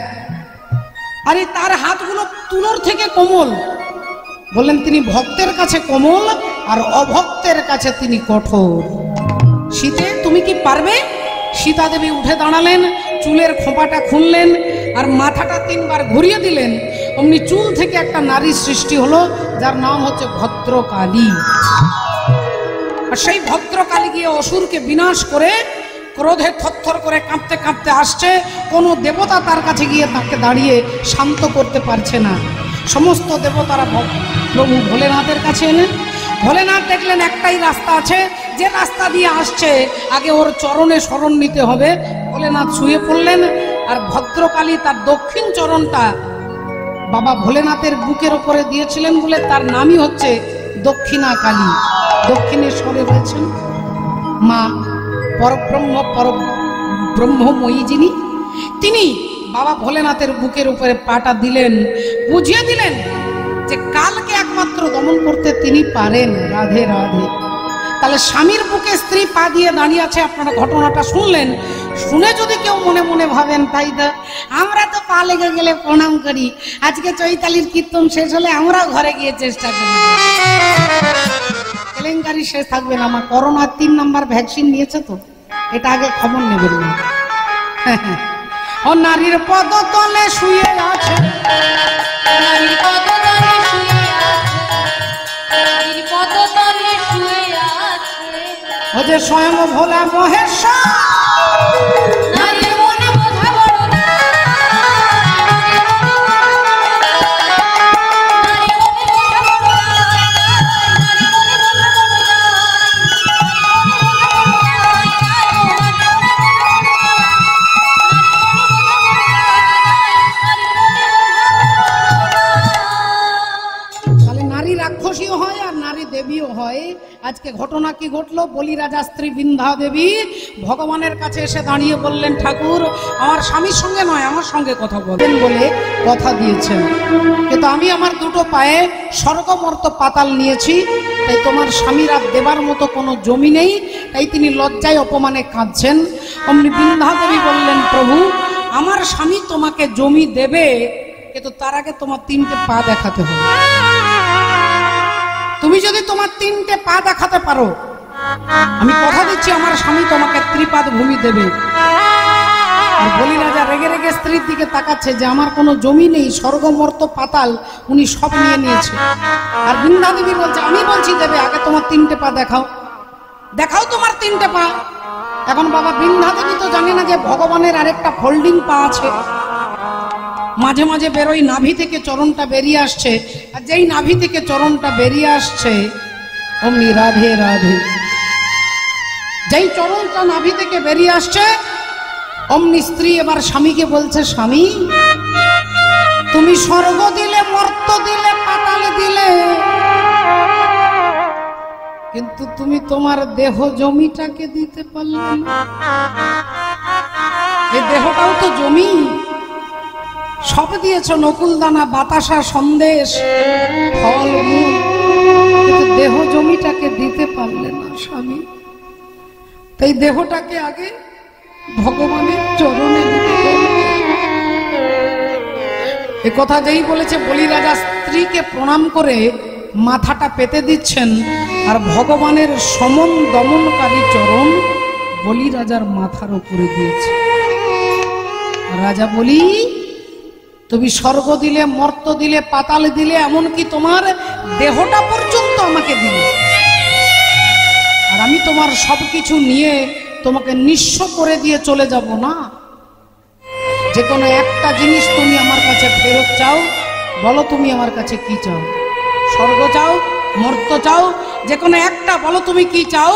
আরে তার হাতগুলো তুলোর থেকে কোমল। বললেন, তিনি ভক্তের কাছে কোমল, আর অভক্তের কাছে তিনি কঠোর। সীতে তুমি কি পারবে? সীতা দেবী উঠে দাঁড়ালেন, চুলের খোঁপাটা খুললেন, আর মাথাটা 3 বার ঘুরিয়ে দিলেন। অমনি চুল থেকে একটা নারী সৃষ্টি হলো, যার নাম হচ্ছে ভদ্রকালী। আর সেই ভদ্রকালী গিয়ে অসুরকে বিনাশ করে, ক্রোধে থরথর করে কাঁপতে কাঁপতে আসছে। কোনো দেবতা তার কাছে গিয়ে তাকে দাঁড়িয়ে শান্ত করতে পারছে না। সমস্ত দেবতারা প্রভু ভোলেনাথের কাছে এলেন। ভোলেনাথ দেখলেন একটাই রাস্তা আছে, যে রাস্তা দিয়ে আসছে আগে ওর চরণে শরণ নিতে হবে। ভোলেনাথ শুয়ে পড়লেন, আর ভদ্রকালী তার দক্ষিণ চরণটা বাবা ভোলেনাথের বুকের ওপরে দিয়েছিলেন বলে তার নামই হচ্ছে দক্ষিণা কালী, দক্ষিণেশ্বরে রয়েছেন মা ব্রহ্মময়ী যিনি, তিনি বাবা ভোলেনাথের বুকের উপরে পাটা দিলেন, বুঝিয়ে দিলেন যে কালকে একমাত্র দমন করতে তিনি পারেন। রাধে রাধে। তাহলে স্বামীর বুকে স্ত্রী পা দিয়ে দাঁড়িয়ে আছে, আপনারা ঘটনাটা শুনলেন। শুনে যদি কেউ মনে মনে ভাবেন তাই তো আমরা তো পা লেগে গেলে প্রণাম করি, আজকে চৈতালির কীর্তন শেষ হলে আমরাও ঘরে গিয়ে চেষ্টা করি, কেলেঙ্কারি শেষ থাকবে না। আমার করোনার 3 নম্বর ভ্যাকসিন নিয়েছে তো, এটা আগে খবর নেবেন না। ও নারীর পদতলে শুয়ে আছে, নারীর পদতলে শুয়ে আছে, নারীর পদতলে শুয়ে আছে, ও যে স্বয়ং ভোলা মহেশ্বর, নারীর মনে বোঝা বড় না, নারীর মনে বোঝা বড় না, নারীর মনে বোঝা বড় না, তাহলে নারী রাক্ষসীও হয় আর নারী দেবীও হয়। আজকে ঘটনা কি ঘটলো? বলি রাজা স্ত্রী বিন্ধ্যা দেবী ভগবানের কাছে এসে দাঁড়িয়ে বললেন, ঠাকুর আমার স্বামীর সঙ্গে নয় আমার সঙ্গে কথা বলবেন বলে কথা দিয়েছেন, কিন্তু আমি আমার দুটো পায়ে স্বর্গমর্ত পাতাল নিয়েছি, তাই তোমার স্বামীর আর দেবার মতো কোনো জমি নেই, তাই তিনি লজ্জায় অপমানে কাঁদছেন। অমনি বিন্ধ্যা দেবী বললেন, প্রভু আমার স্বামী তোমাকে জমি দেবে, কিন্তু তার আগে তোমার 3টে পা দেখাতে হবে। তুমি যদি তোমার 3টে পা দেখাতে পারো, আমি কথা দিচ্ছি আমার স্বামী তোমাকে ত্রিপাদ ভূমি দেবে। আর বলি রাজা রেগে রেগে স্ত্রীর দিকে তাকাচ্ছে যে আমার কোনো জমি নেই, স্বর্গমর্ত পাতাল উনি সব নিয়ে নিয়েছে। আর বৃন্দা দেবী বলছে, আমি বলছি দেবে, আগে তোমার 3টে পা দেখাও, দেখাও তোমার 3টে পা। এখন বাবা বৃন্দা দেবী তো জানে না যে ভগবানের আরেকটা ফোল্ডিং পা আছে, মাঝে মাঝে বেরোই নাভি থেকে চরণটা বেরিয়ে আসছে, আর যেই নাভি থেকে চরণটা বেরিয়ে আসছে অমনি রাধে রাধে, যেই চরণটা নাভি থেকে বেরিয়ে আসছে অমনি স্ত্রী এবার স্বামীকে বলছে, স্বামী তুমি স্বর্গ দিলে, মর্ত দিলে, পাতাল দিলে, কিন্তু তুমি তোমার দেহ জমিটাকে দিতে পারলে না। এই দেহটাও তো জমি, সব দিয়েছ, নকুল দানা, বাতাসা, সন্দেশ, ফল মূল, কিন্তু দেহ জমিটাকে দিতে পারলে না স্বামী। তাই দেহটাকে আগে ভগবানের চরণে দিতে হবে। এ কথা যেই বলেছে বলি রাজা স্ত্রীকে প্রণাম করে মাথাটা পেতে দিচ্ছেন, আর ভগবানের সমন দমনকারী চরণ বলি রাজার মাথার উপরে দিয়েছে। রাজা বলি, তুমি স্বর্গ দিলে, মর্ত দিলে, পাতাল দিলে, এমনকি তোমার দেহটা পর্যন্ত আমাকে দিলে, আর আমি তোমার সবকিছু নিয়ে তোমাকে নিঃস্ব করে দিয়ে চলে যাব না। যে কোনো একটা জিনিস তুমি আমার কাছে ফেরত চাও, বলো তুমি আমার কাছে কি চাও? স্বর্গ চাও, মর্ত চাও, যে কোনো একটা বলো তুমি কি চাও?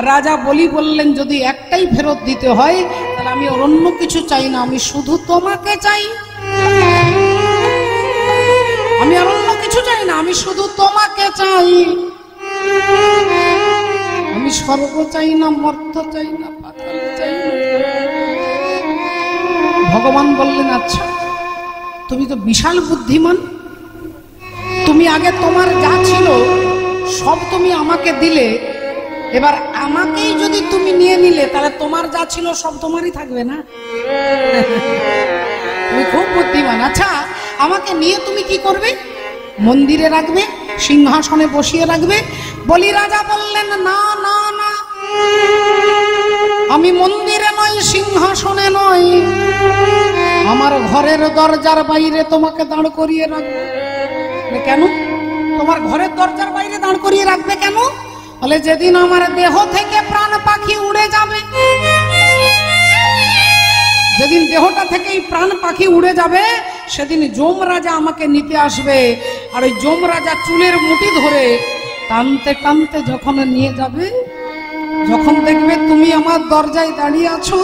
রাজা বলি বললেন, যদি একটাই ফেরত দিতে হয় তাহলে আমি অন্য কিছু চাই না, আমি শুধু তোমাকে চাই। আমি আর অন্য কিছু চাই না, আমি শুধু তোমাকে চাই। আমি স্বর্গ চাই না, মর্ত চাই না, পাতাল চাই না। ভগবান বললেন, আচ্ছা তুমি তো বিশাল বুদ্ধিমান, তুমি আগে তোমার যা ছিল সব তুমি আমাকে দিলে, এবার আমাকেই যদি তুমি নিয়ে নিলে তাহলে তোমার যা ছিল সব তোমারই থাকবে না? তুমি খুব বুদ্ধিমান। আচ্ছা আমাকে নিয়ে তুমি কি করবে? মন্দিরে রাখবে, সিংহাসনে বসিয়ে রাখবে? বলি রাজা বললেন, না না না, আমি মন্দিরে নয়, সিংহাসনে নয়, আমার ঘরের দরজার বাইরে তোমাকে দাঁড় করিয়ে রাখবে। কেন তোমার ঘরের দরজার বাইরে দাঁড় করিয়ে রাখবে কেন? বলে, যেদিন আমার দেহ থেকে প্রাণ পাখি উড়ে যাবে, যেদিন দেহটা থেকে প্রাণ পাখি উড়ে যাবে, সেদিন যম রাজা আমাকে নিতে আসবে। আর ওই যম রাজা চুলের মুঠি ধরে টানতে টানতে যখন নিয়ে যাবে, যখন দেখবে তুমি আমার দরজায় দাঁড়িয়ে আছো,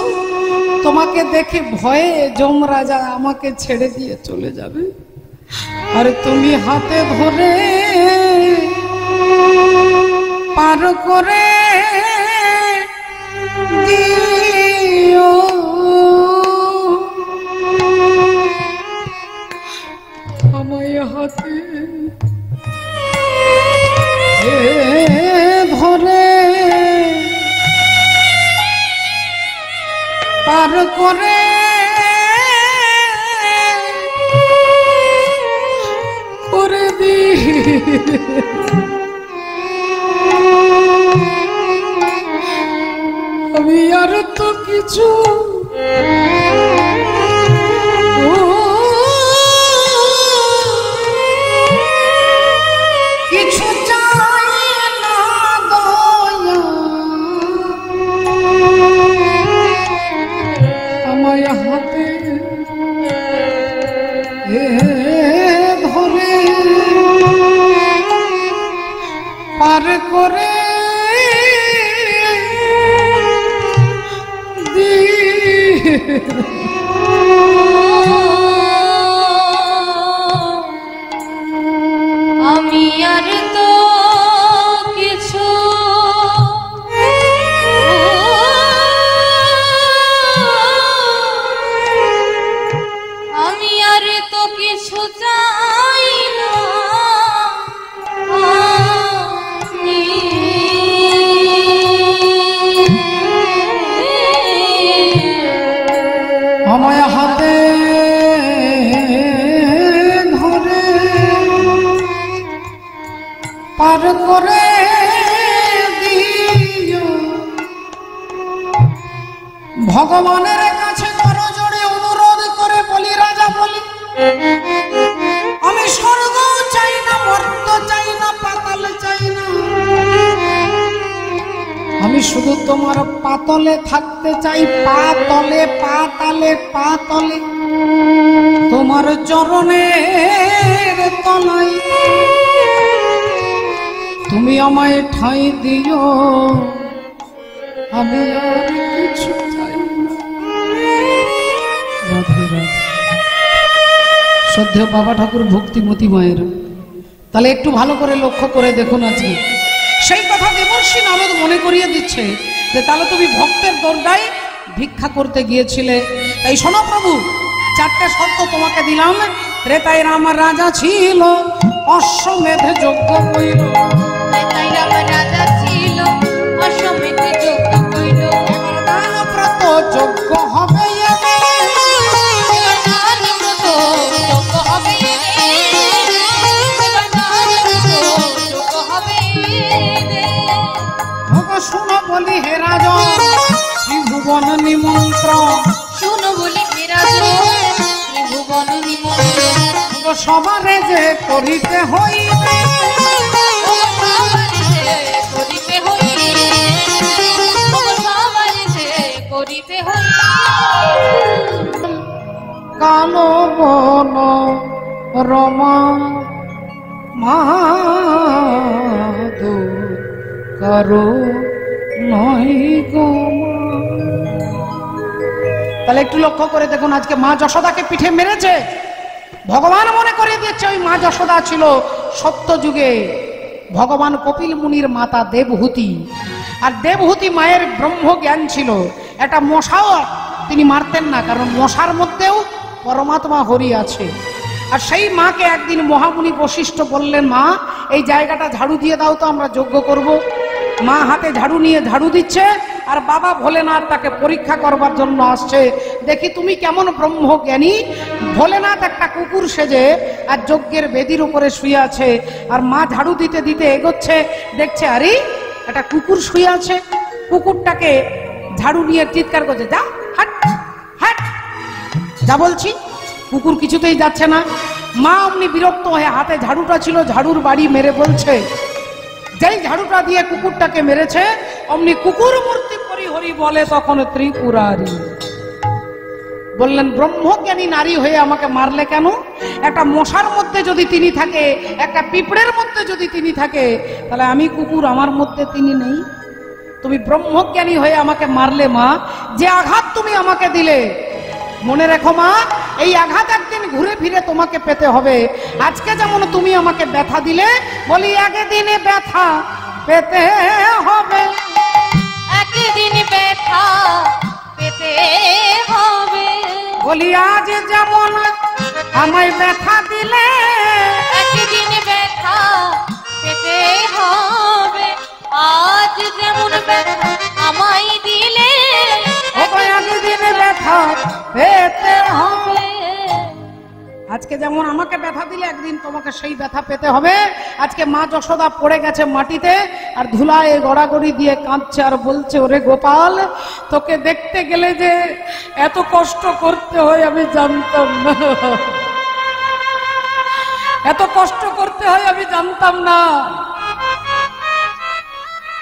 তোমাকে দেখে ভয়ে যম রাজা আমাকে ছেড়ে দিয়ে চলে যাবে। আর তুমি হাতে ধরে পার করে দিও আমায় হাতে ধরে পার করে আমি আর তো কিছু কিছু চাই না দয়া আমায় হাতে ধরে পার করে আমি আর তো কিছু আমি আর তো কিছু চাই না আমায় হাতে ধরে পার করে দিও ভগবানের কাছে করজোড়ে অনুরোধ করে বলি রাজা বলি আমি স্বর্গ চাই না মর্ত চাই না পাতাল চাই না আমি শুধু তোমার পাতলে থাকতে চাই পাতলে পাতালে পাতলে তোমার চরণের তলায় তুমি আমায় ঠাঁই দিও আমি আর কিছু চাই না। রাধে রাধে। শ্রদ্ধেয় বাবা ঠাকুর ভক্তিমতী মায়ের তাহলে একটু ভালো করে লক্ষ্য করে দেখুন আজকে সেই কথা দেবর্ষী নারদ মনে করিয়ে দিচ্ছে যে তাহলে তুমি ভক্তের দরজায় ভিক্ষা করতে গিয়েছিলে। তাই শোনো প্রভু, চারটে শর্ত তোমাকে দিলাম। ত্রেতায় রাম রাজা ছিল, অশ্বমেধ যজ্ঞ কইল। ত্রেতায় রাম রাজা ছিল, অশ্বমেধ যজ্ঞ কইল। দানব্রত যজ্ঞ হবে এবে, দানব্রত যজ্ঞ হবে এবে, দানব্রত যজ্ঞ হবে এবে। শুনো বলি হে রাজা ত্রিভুবন নিমন্ত্রণ, শুনো বলি হে রাজা ত্রিভুবন নিমন্ত্রণ। সবারে যে করিতে হইবে, সবারে যে করিতে হইবে, সবারে যে করিতে হইবে। কালো বন রমা মাধো কারো নয় গো। তাহলে একটু লক্ষ্য করে দেখুন, আজকে মা যশোদাকে পিঠে মেরেছে। ভগবান মনে করে দিচ্ছে ওই মা যশোদা ছিল সত্য যুগে ভগবান কপিল মুনির মাতা দেবহূতি। আর দেবহূতি মায়ের ব্রহ্ম জ্ঞান ছিল। একটা মশাও তিনি মারতেন না, কারণ মশার মধ্যেও পরমাত্মা হরি আছে। আর সেই মাকে একদিন মহামুনি বশিষ্ঠ বললেন, মা এই জায়গাটা ঝাড়ু দিয়ে দাও তো, আমরা যজ্ঞ করব। মা হাতে ঝাড়ু নিয়ে ঝাড়ু দিচ্ছে, আর বাবা ভোলেনাথ তাকে পরীক্ষা করবার জন্য আসছে। দেখি তুমি কেমন ব্রহ্মজ্ঞানী। ভোলেনাথ একটা কুকুর সেজে আর যজ্ঞের বেদির উপরে শুয়ে আছে, আর মা ঝাড়ু দিতে দিতে এগোচ্ছে, দেখছে আরে একটা কুকুর শুয়ে আছে। কুকুরটাকে ঝাড়ু নিয়ে চিৎকার করছে, যা হাট হাট, যা বলছি। কুকুর কিছুতেই যাচ্ছে না। মা অমনি বিরক্ত হয়ে, হাতে ঝাড়ুটা ছিল, ঝাড়ুর বাড়ি মেরে বলছে, যেই ঝাড়ুটা দিয়ে কুকুরটাকে মেরেছে অমনি কুকুর মূর্তি করি হরি বলে তখন ত্রিপুরারি। বললেন, ব্রহ্মজ্ঞানী নারী হয়ে আমাকে মারলে কেন? একটা মশার মধ্যে যদি তিনি থাকে, একটা পিঁপড়ের মধ্যে যদি তিনি থাকে, তাহলে আমি কুকুর, আমার মধ্যে তিনি নেই। তুমি ব্রহ্মজ্ঞানী হয়ে আমাকে মারলে মা, যে আঘাত তুমি আমাকে দিলে, মনে রেখো মা, এই আঘাত একদিন ঘুরে ফিরে তোমাকে পেতে হবে। আজকে যেমন তুমি আমাকে ব্যথা দিলে, বলি একদিনে ব্যথা পেতে হবে, একদিন ব্যথা পেতে হবে। বলি আজ যেমন আমায় ব্যথা দিলে, একদিন ব্যথা পেতে হবে। আজ যেমন ব্যথা আমায় দিলে, একদিনে ব্যথা পেতে হবে। আজকে যেমন আমাকে ব্যথা দিলে, একদিন তোমাকে সেই ব্যথা পেতে হবে। আজকে মা যশোদা পড়ে গেছে মাটিতে আর ধুলায় গড়াগড়ি দিয়ে কাঁদছে আর বলছে, ওরে গোপাল, তোকে দেখতে গেলে যে এত কষ্ট করতে হয় আমি জানতাম না, এত কষ্ট করতে হয় আমি জানতাম না।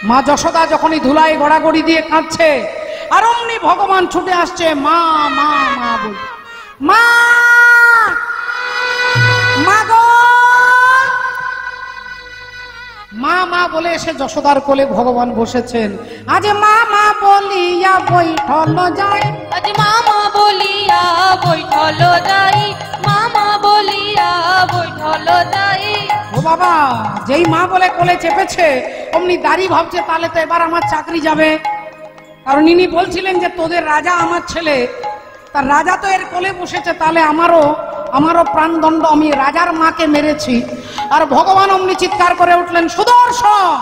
মা যশোদা যখনই ধুলায় গড়াগড়ি দিয়ে কাঁদছে, আর অমনি ভগবান ছুটে আসছে, মা মা মা বল, মা মা গো, মা মা বলে এসে যশোদার কোলে ভগবান বসেছেন। আজ মা মা বলিয়া বৈঠল যাই, আজ মামা বলিয়া বৈঠল যাই, মামা বলিয়া বৈঠল যাই। ও বাবা, যেই মা বলে কোলে চেপেছে অমনি দাড়ি ভাবছে, তাহলে তো এবার আমার চাকরি যাবে। কারণ ইনি বলছিলেন যে তোদের রাজা আমার ছেলে, তার রাজা তো এর কোলে বসেছে, তাহলে আমারও প্রাণদণ্ড, আমি রাজার মাকে মেরেছি। আর ভগবান অমনি চিৎকার করে উঠলেন, সুদর্শন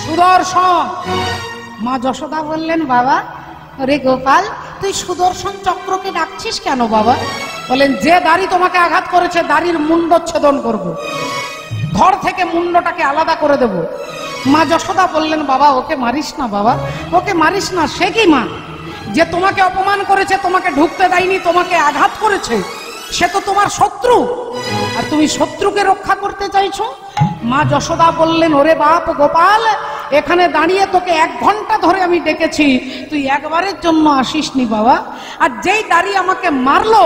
সুদর্শন। মা যশোদা বললেন, বাবা রে গোপাল, তুই সুদর্শন চক্রকে ডাকছিস কেন বাবা? বলেন, যে দাড়ি তোমাকে আঘাত করেছে দাড়ির মুন্ডচ্ছেদন করব, ধর থেকে মুন্ডটাকে আলাদা করে দেব। মা যশোদা বললেন, বাবা ওকে মারিস না, বাবা ওকে মারিস না। সে কি মা? যে তোমাকে অপমান করেছে, তোমাকে ঢুকতে দেয়নি, তোমাকে আঘাত করেছে, সে তো তোমার শত্রু, আর তুমি শত্রুকে রক্ষা করতে চাইছো। মা যশোদা বললেন, ওরে বাপ গোপাল, এখানে দাঁড়িয়ে তোকে 1 ঘন্টা ধরে আমি ডেকেছি, তুই একবারের জন্য আসিসনি বাবা। আর যেই দাড়ি আমাকে মারলো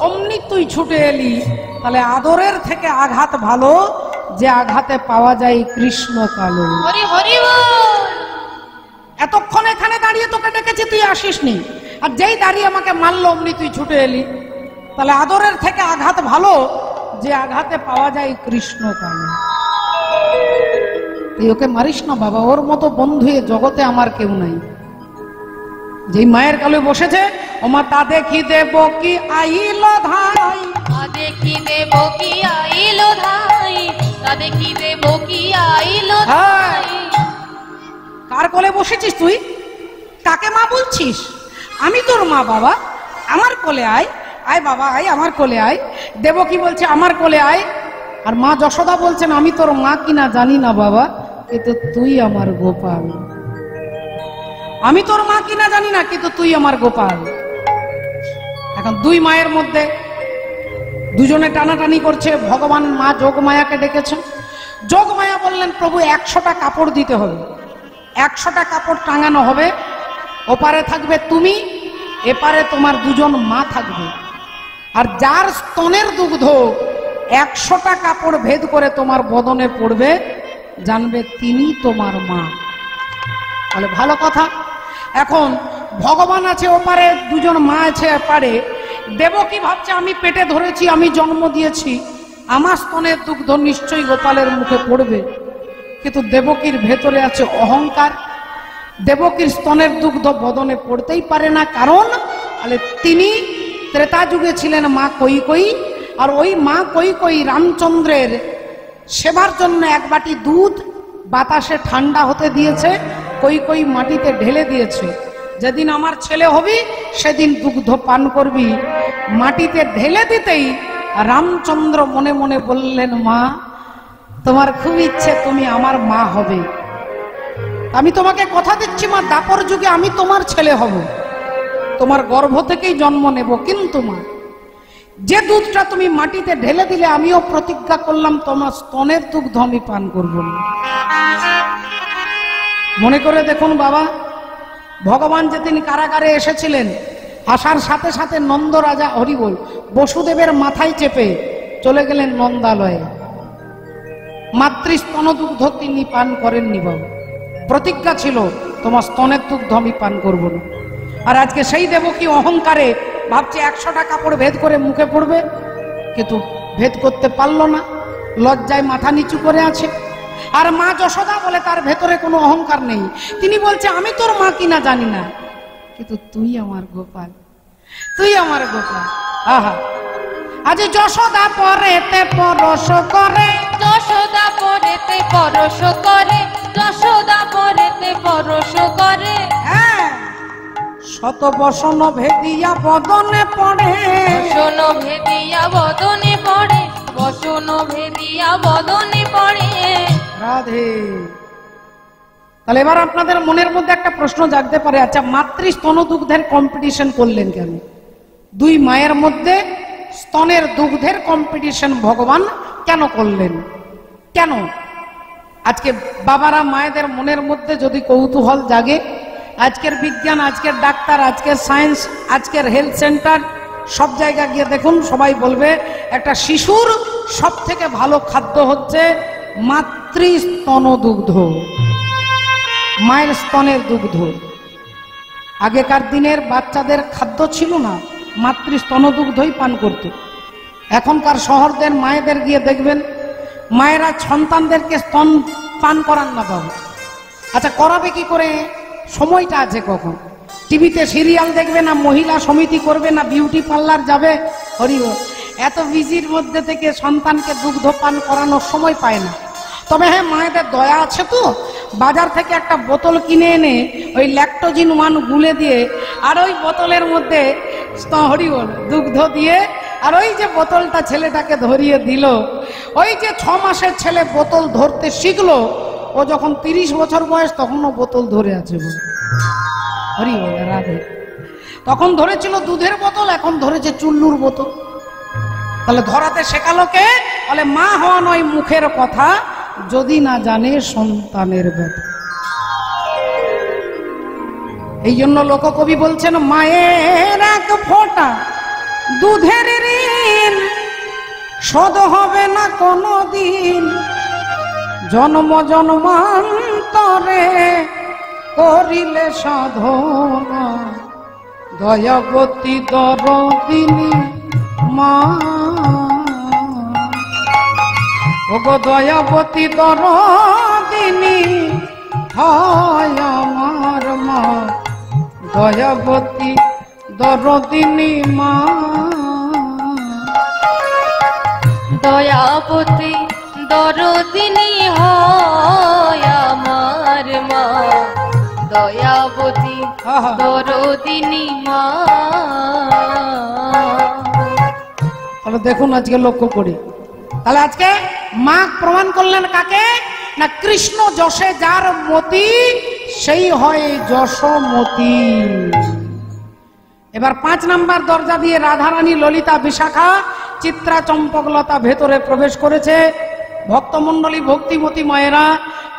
অমনি তুই ছুটে এলি, তাহলে আদরের থেকে আঘাত ভালো, যে আঘাতে পাওয়া যায় কৃষ্ণ কালো। হরি হরি বল। এতক্ষণ এখানে দাঁড়িয়ে তোকে ডেকেছি, তুই আসিসনি, আর যেই দাঁড়িয়ে আমাকে মারলো অমনি তুই ছুটে এলি, তাহলে আদরের থেকে আঘাত ভালো, যে আঘাতে পাওয়া যায় কৃষ্ণ কালো। তুই ওকে মারিস না বাবা, ওর মতো বন্ধু এ জগতে আমার কেউ নাই। যেই মায়ের কালে বসেছে, ওমা তা দেখি দেব কি আইল ধাই, তা দেখি দেব কি আইল ধাই, তা দেখি দেব কি আইল ধাই। কার কোলে বসেছিস তুই? কাকে মা বলছিস? আমি তোর মা বাবা, আমার কোলে আয়, আয় বাবা আয়, আমার কোলে আয়। দেবকী বলছে আমার কোলে আয়, আর মা যশোদা বলছেন, আমি তোর মা কিনা জানি না বাবা, কিন্তু তুই আমার গোপাল। আমি তোর মা কিনা জানি না, কিন্তু তুই আমার গোপাল। এখন দুই মায়ের মধ্যে দুজনে টানাটানি করছে। ভগবান মা যোগমায়াকে ডেকেছেন। যোগমায়া বললেন, প্রভু 100টা কাপড় দিতে হবে, 100টা কাপড় টাঙানো হবে, ওপারে থাকবে তুমি, এপারে তোমার দুজন মা থাকবে, আর যার স্তনের দুগ্ধ 100টা কাপড় ভেদ করে তোমার বদনে পড়বে, জানবে তিনি তোমার মা। তাহলে ভালো কথা। এখন ভগবান আছে ওপারে, দুজন মা আছে এপারে। দেবকী ভাবছে, আমি পেটে ধরেছি, আমি জন্ম দিয়েছি, আমার স্তনের দুগ্ধ নিশ্চয়ই গোপালের মুখে পড়বে। কিন্তু দেবকীর ভেতরে আছে অহংকার। দেবকীর স্তনের দুগ্ধ বদনে পড়তেই পারে না, কারণ তিনি ত্রেতা যুগে ছিলেন মা কৈকেয়ী, আর ওই মা কৈকেয়ী রামচন্দ্রের সেবার জন্য 1 বাটি দুধ বাতাসে ঠান্ডা হতে দিয়েছে, কৈকেয়ী মাটিতে ঢেলে দিয়েছে, যেদিন আমার ছেলে হবি সেদিন দুগ্ধ পান করবি। মাটিতে ঢেলে দিতেই রামচন্দ্র মনে মনে বললেন, মা তোমার খুব ইচ্ছে তুমি আমার মা হবে, আমি তোমাকে কথা দিচ্ছি মা, দাপর যুগে আমি তোমার ছেলে হব, তোমার গর্ভ থেকেই জন্ম নেব। কিন্তু মা, যে দুধটা তুমি মাটিতে ঢেলে দিলে, আমিও প্রতিজ্ঞা করলাম তোমার স্তনের দুগ্ধ আমি পান করব না। মনে করে দেখুন বাবা, ভগবান যেদিন কারাগারে এসেছিলেন, আসার সাথে সাথে নন্দ রাজা হরিবোল বসুদেবের মাথায় চেপে চলে গেলেন নন্দালয়ে। মাতৃস্তন দুগ্ধ তিনি পান করেননি বাবা, প্রতিজ্ঞা ছিল তোমার স্তনের দুগ্ধ আমি পান করব না। আর আজকে সেই দেবকী অহংকারে ভাবছে 100টা কাপড় ভেদ করে মুখে পড়বে, কিন্তু ভেদ করতে পারলো না, লজ্জায় মাথা নিচু করে আছে। আর মা যশোদা বলে তার ভেতরে কোনো অহংকার নেই, তিনি বলছে আমি তোর মা কিনা জানি না, কিন্তু তুই আমার গোপাল, তুই আমার গোপাল। আহা, আজ যশোদা পরেতে পরশ করে, যশোদা পরেতে পরশ করে, যশোদা পরেতে পরশ করে। হ্যাঁ, শত বসন ভেদিয়া বদনে পড়ে, বসন ভেদিয়া বদনে পড়ে, বসন ভেদিয়া বদনে পড়ে। রাধে। তাহলে এবার আপনাদের মনের মধ্যে একটা প্রশ্ন জাগতে পারে, আচ্ছা মাতৃ স্তন দুগ্ধের কম্পিটিশন করলেন কেন? দুই মায়ের মধ্যে স্তনের দুগ্ধের কম্পিটিশন ভগবান কেন করলেন? কেন? আজকে বাবারা মায়েদের মনের মধ্যে যদি কৌতূহল জাগে, আজকের বিজ্ঞান, আজকের ডাক্তার, আজকের সায়েন্স, আজকের হেলথ সেন্টার, সব জায়গায় গিয়ে দেখুন, সবাই বলবে একটা শিশুর সব থেকে ভালো খাদ্য হচ্ছে মাতৃ স্তন দুগ্ধ, মায়ের স্তনের দুগ্ধ। আগেকার দিনের বাচ্চাদের খাদ্য ছিল না, মাতৃ স্তন দুগ্ধই পান করত। এখনকার শহরদের মায়েদের গিয়ে দেখবেন, মায়েরা সন্তানদেরকে স্তন পান করান না বাবু। আচ্ছা করাবে কি করে? সময়টা আছে কখন? টিভিতে সিরিয়াল দেখবে, না মহিলা সমিতি করবে, না বিউটি পার্লার যাবে? হরিব, এত বিজির মধ্যে থেকে সন্তানকে দুগ্ধ পান করানোর সময় পায় না। তবে হ্যাঁ, মায়েদের দয়া আছে তো, বাজার থেকে একটা বোতল কিনে এনে ওই ল্যাকটোজিন 1 গুলে দিয়ে, আর ওই বোতলের মধ্যে হরিবল দুগ্ধ দিয়ে, আর ওই যে বোতলটা ছেলেটাকে ধরিয়ে দিল, ওই যে 6 মাসের ছেলে বোতল ধরতে শিখলো, ও যখন 30 বছর বয়স তখনও বোতল ধরে আছে। হরিবল রাধে। তখন ধরেছিল দুধের বোতল, এখন ধরেছে চুল্লুর বোতল। তাহলে ধরাতে শেখালো কে? বলে মা হওয়া নয় মুখের কথা, যদি না জানে সন্তানের ব্যথা। এই জন্য লোককবি বলছেন, মায়ের এক ফোঁটা দুধের ঋণ শোধ হবে না কোনো দিন, জন্ম জন্মান্তরে করিলে সাধনা, দয়াবতী দরদিনী মা। ওগো দয়াবতী দরদিনী হয় আমার মা, দয়াবতী দরদিনী মা। দয়াবতী দরদিনী হয় আমার মা, দয়াবতী দরদিনী মা। তাহলে দেখুন আজকে লক্ষ্য করি, তাহলে আজকে মা প্রমাণ করলেন কাকে? না কৃষ্ণ যশে যার মতি, সেই হয় যশোমতি। এবার 5 নাম্বার দরজা দিয়ে রাধারানী, ললিতা, বিশাখা, চিত্রা, চম্পকলতা ভেতরে প্রবেশ করেছে। ভক্তমণ্ডলী, ভক্তিমতী মায়েরা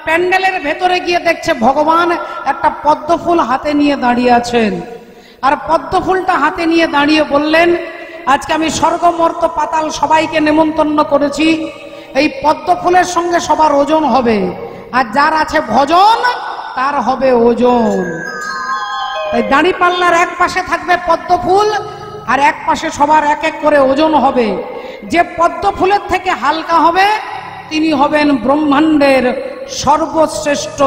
প্যান্ডেলের ভেতরে গিয়ে দেখছে ভগবান একটা পদ্মফুল হাতে নিয়ে দাঁড়িয়ে আছেন। আর পদ্মফুলটা হাতে নিয়ে দাঁড়িয়ে বললেন, আজকে আমি স্বর্গ মর্ত পাতাল সবাইকে নেমন্তন্ন করেছি, এই পদ্মফুলের সঙ্গে সবার ওজন হবে, আর যার আছে ভজন তার হবে ওজন। তাই দাঁড়িপাল্লার এক পাশে থাকবে পদ্মফুল, আর এক পাশে সবার এক এক করে ওজন হবে। যে পদ্মফুলের থেকে হালকা হবে তিনি হবেন ব্রহ্মাণ্ডের সর্বশ্রেষ্ঠ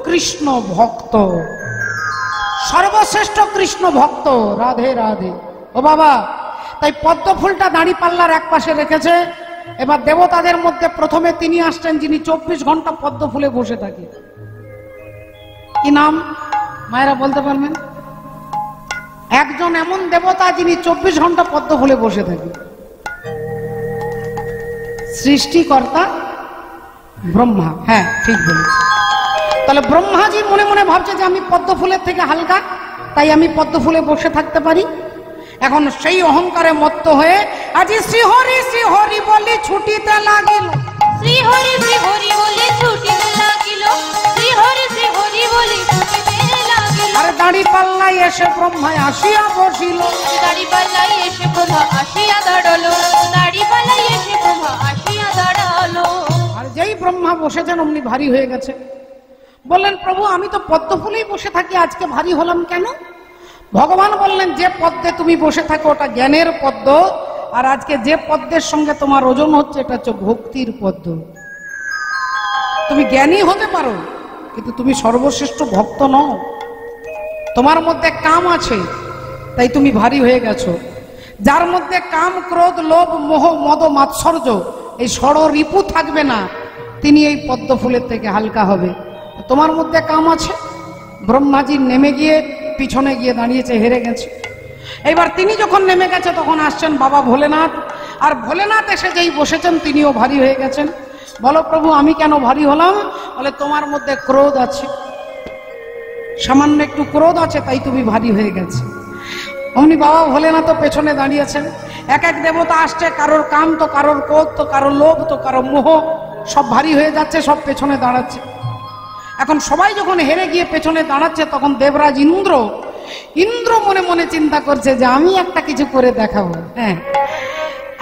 কৃষ্ণ ভক্ত, সর্বশ্রেষ্ঠ কৃষ্ণ ভক্ত। রাধে রাধে। ও বাবা, তাই পদ্মফুলটা দাঁড়িপাল্লার এক পাশে রেখেছে। এবার দেবতাদের মধ্যে প্রথমে তিনি আসছেন যিনি 24 ঘন্টা পদ্মফুলে বসে থাকে। কি নাম মায়েরা বলতে পারবেন? একজন এমন দেবতা যিনি 24 ঘন্টা পদ্মফুলে বসে থাকে, সৃষ্টিকর্তা ব্রহ্মা। হ্যাঁ ঠিক বলেছি। তাহলে ব্রহ্মাজি মনে মনে ভাবছে যে আমি পদ্মফুলের থেকে হালকা, তাই আমি পদ্মফুলে বসে থাকতে পারি। এখন সেই অহংকারে মত্ত হয়ে আজি শ্রীহরি বলি ছুটিতে লাগিল, শ্রীহরি বলি ছুটিতে লাগিল, শ্রীহরি বলি ছুটিতে লাগিল। আর দাড়ি পাল্লাই এসে ব্রহ্মায় আসিয়া বসিল, দাড়ি পাল্লাই এসে ব্রহ্মা আসিয়া দাঁড়ালো, দাড়ি পাল্লাই এসে ব্রহ্মা আসিয়া দাঁড়ালো। আর যেই ব্রহ্মা বসেছেন অমনি ভারী হয়ে গেছে। বললেন, প্রভু আমি তো পদ্মফুলেই বসে থাকি, আজকে ভারী হলাম কেন? ভগবান বললেন যে পদ্মে তুমি বসে থাকো ওটা জ্ঞানের পদ্ম, আর আজকে যে পদ্মের সঙ্গে তোমার ওজন হচ্ছে এটা হচ্ছে ভক্তির পদ্ম। তুমি জ্ঞানী হতে পারো কিন্তু তুমি সর্বশ্রেষ্ঠ ভক্ত নও। তোমার মধ্যে কাম আছে তাই তুমি ভারী হয়ে গেছো। যার মধ্যে কাম, ক্রোধ, লোভ, মোহ, মদ, মাৎসর্য এই ষড় রিপু থাকবে না, তিনি এই পদ্ম ফুলের থেকে হালকা হবে। তোমার মধ্যে কাম আছে। ব্রহ্মাজি নেমে গিয়ে পিছনে গিয়ে দাঁড়িয়েছে, হেরে গেছে। এবার তিনি যখন নেমে গেছে তখন আসছেন বাবা ভোলেনাথ, আর ভোলেনাথ এসে যেই বসেছেন তিনিও ভারী হয়ে গেছেন। বলো প্রভু আমি কেন ভারী হলাম? বলে তোমার মধ্যে ক্রোধ আছে, সামান্য একটু ক্রোধ আছে তাই তুমি ভারী হয়ে গেছে। অমনি বাবা ভোলেনাথ তো পেছনে দাঁড়িয়েছেন। এক এক দেবতা আসছে, কারোর কাম তো, কারোর ক্রোধ তো, কারোর লোভ তো, কারোর মোহ, সব ভারী হয়ে যাচ্ছে, সব পেছনে দাঁড়াচ্ছে। এখন সবাই যখন হেরে গিয়ে পেছনে দাঁড়াচ্ছে তখন দেবরাজ ইন্দ্র মনে মনে চিন্তা করছে যে আমি একটা কিছু করে দেখাবো। হ্যাঁ,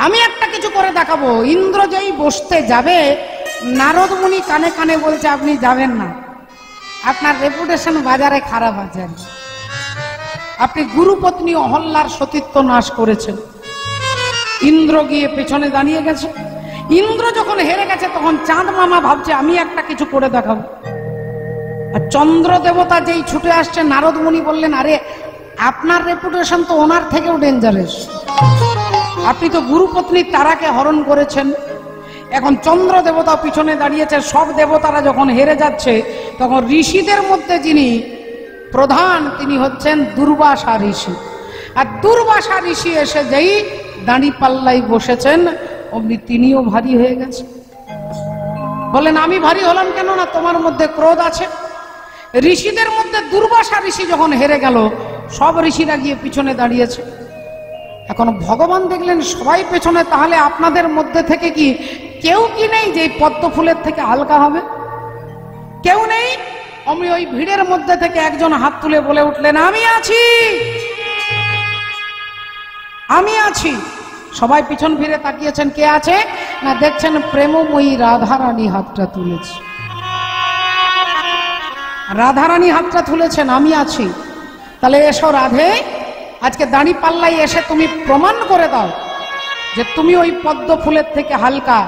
আমি একটা কিছু করে দেখাবো। ইন্দ্র যেই বসতে যাবে, নারদ মুনি কানে কানে বলছে আপনি যাবেন না, আপনার রেপুটেশন বাজারে খারাপ আছে, আপনি গুরুপত্নী অহল্যার সতীত্ব নাশ করেছেন। ইন্দ্র গিয়ে পেছনে দাঁড়িয়ে গেছে। ইন্দ্র যখন হেরে গেছে তখন চাঁদ মামা ভাবছে আমি একটা কিছু করে দেখাবো। আর চন্দ্র দেবতা যেই ছুটে আসছে, নারদ মুনি বললেন আরে আপনার রেপুটেশন তো ওনার থেকেও ডেঞ্জারাস, আপনি তো গুরুপত্নীর তারাকে হরণ করেছেন। এখন চন্দ্র দেবতা পিছনে দাঁড়িয়েছে। সব দেবতারা যখন হেরে যাচ্ছে তখন ঋষিদের মধ্যে যিনি প্রধান তিনি হচ্ছেন দুর্বাসা ঋষি। আর দুর্বাসা ঋষি এসে যেই দাঁড়ি পাল্লাই বসেছেন অমনি তিনিও ভারী হয়ে গেছে। বলেন আমি ভারী হলাম কেন? না তোমার মধ্যে ক্রোধ আছে। ঋষিদের মধ্যে দুর্বাসা ঋষি যখন হেরে গেল সব ঋষিরা গিয়ে পিছনে দাঁড়িয়েছে। এখন ভগবান দেখলেন সবাই পেছনে, তাহলে আপনাদের মধ্যে থেকে কি কেউ কি নেই যে পদ্ম ফুলের থেকে হালকা হবে? কেউ নেই। আমি ওই ভিড়ের মধ্যে থেকে একজন হাত তুলে বলে উঠলেন আমি আছি, আমি আছি। সবাই পিছন ফিরে তাকিয়েছেন, কে আছে না দেখছেন প্রেমময়ী রাধারানী হাতটা তুলেছে। রাধারানী হাতটা তুলেছেন, আমি আছি। তাহলে এসো রাধে, আজকে দাঁড়ি পাল্লাই এসে তুমি প্রমাণ করে দাও যে তুমি ওই পদ্ম ফুলের থেকে হালকা।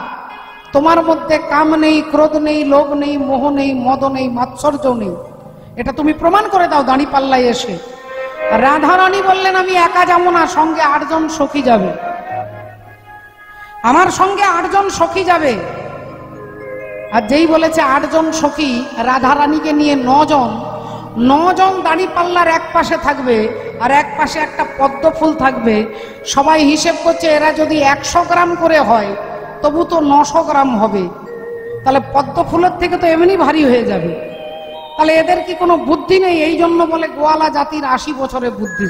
তোমার মধ্যে কাম নেই, ক্রোধ নেই, লোভ নেই, মোহ নেই, মদ নেই, মাৎসর্য নেই। এটা তুমি প্রমাণ করে দাও দাঁড়ি পাল্লাই এসে। রাধারানী বললেন আমি একা যাবো না, সঙ্গে 8 জন সখী যাবে, আমার সঙ্গে 8 জন সখী যাবে। আর যেই বলেছে 8 জন সখী, রাধারানীকে নিয়ে 9 জন। 9 জন দাঁড়ি পাল্লার এক পাশে থাকবে আর এক পাশে একটা পদ্ম ফুল থাকবে। সবাই হিসেব করছে এরা যদি 100 গ্রাম করে হয় তবু তো 900 গ্রাম হবে, তাহলে পদ্ম ফুলের থেকে তো এমনি ভারী হয়ে যাবে। তাহলে এদের কি কোনো বুদ্ধি নেই? এই জন্য বলে গোয়ালা জাতির 80 বছরে বুদ্ধি।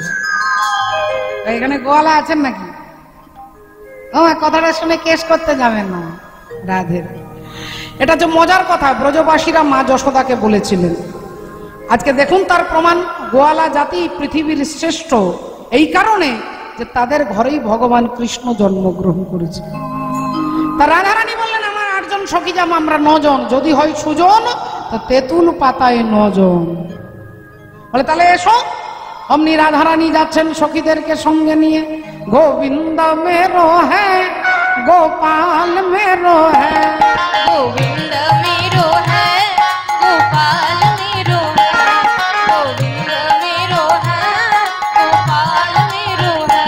এখানে গোয়ালা আছেন নাকি? কথাটা শুনে কেস করতে যাবেন না রাধে। এটা যে মজার কথা, ব্রজবাসীরা মা যশোদাকে বলেছিলেন। আজকে দেখুন তার প্রমাণ। গোয়ালা জাতি পৃথিবীর শ্রেষ্ঠ এই কারণে যে তাদের ঘরেই ভগবান কৃষ্ণ জন্মগ্রহণ করেছে। তা রাধারানী বললেন আমার 8 জন সখী যাবো, আমরা 9 জন, যদি হয় সুজন তো তেঁতুল পাতায় 9 জন। বলে তাহলে এসো। অমনি রাধারানী যাচ্ছেন সখীদেরকে সঙ্গে নিয়ে। গোবিন্দ মেরো হ্যাঁ, গোপাল মেরো হ্যাঁ, গোবিন্দ मेरो है, गोपाल मेरो है, गोविंद मेरो है, गोपाल मेरो है।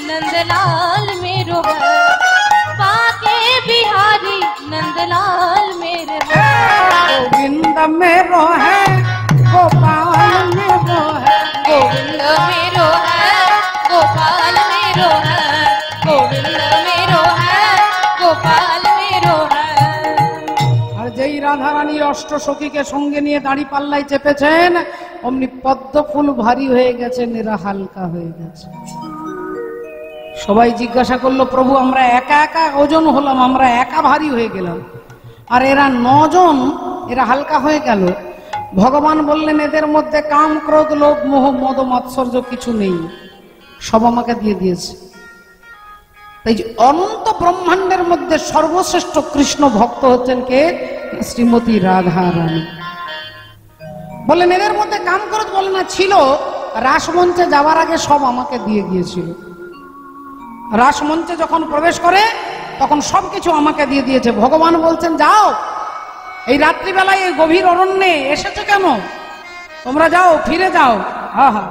नंदलाल मेरो है, बाके बिहारी नंदलाल मेरो है, गोविंद मेरो है, गोपाल मेरो है, गोविंद मेरो है, गोपाल मेरो है, गोविंद मेरो है, गोपाल मेरो है। और जय রাধারানী অষ্টসখীকে সঙ্গে নিয়ে দাড়ি পাল্লায় চেপেছেন, অমনি পদ্ম ফুল ভারী হয়ে গেছে, এরা হালকা হয়ে গেছে। সবাই জিজ্ঞাসা করলো, প্রভু আমরা একা একা ওজন হলাম, আমরা একা ভারী হয়ে গেলাম, আর এরা 9 জন, এরা হালকা হয়ে গেল। ভগবান বললেন, এদের মধ্যে কাম, ক্রোধ, লোভ, মোহ, মদ, মাৎসর্য কিছু নেই, সব আমাকে দিয়ে দিয়েছে। তাই যে অনন্ত ব্রহ্মাণ্ডের মধ্যে সর্বশ্রেষ্ঠ কৃষ্ণ ভক্ত হচ্ছেন কে? শ্রীমতী রাধা রানী। বললেন এদের মধ্যে কাম, ক্রোধ বলে না, ছিল, রাসমঞ্চে যাওয়ার আগে সব আমাকে দিয়ে গিয়েছিল। রাসমঞ্চে যখন প্রবেশ করে তখন সবকিছু আমাকে দিয়ে দিয়েছে। ভগবান বলছেন, যাও, এই রাত্রিবেলায় এই গভীর অরণ্যে এসেছো কেন? তোমরা যাও, ফিরে যাও। আহা,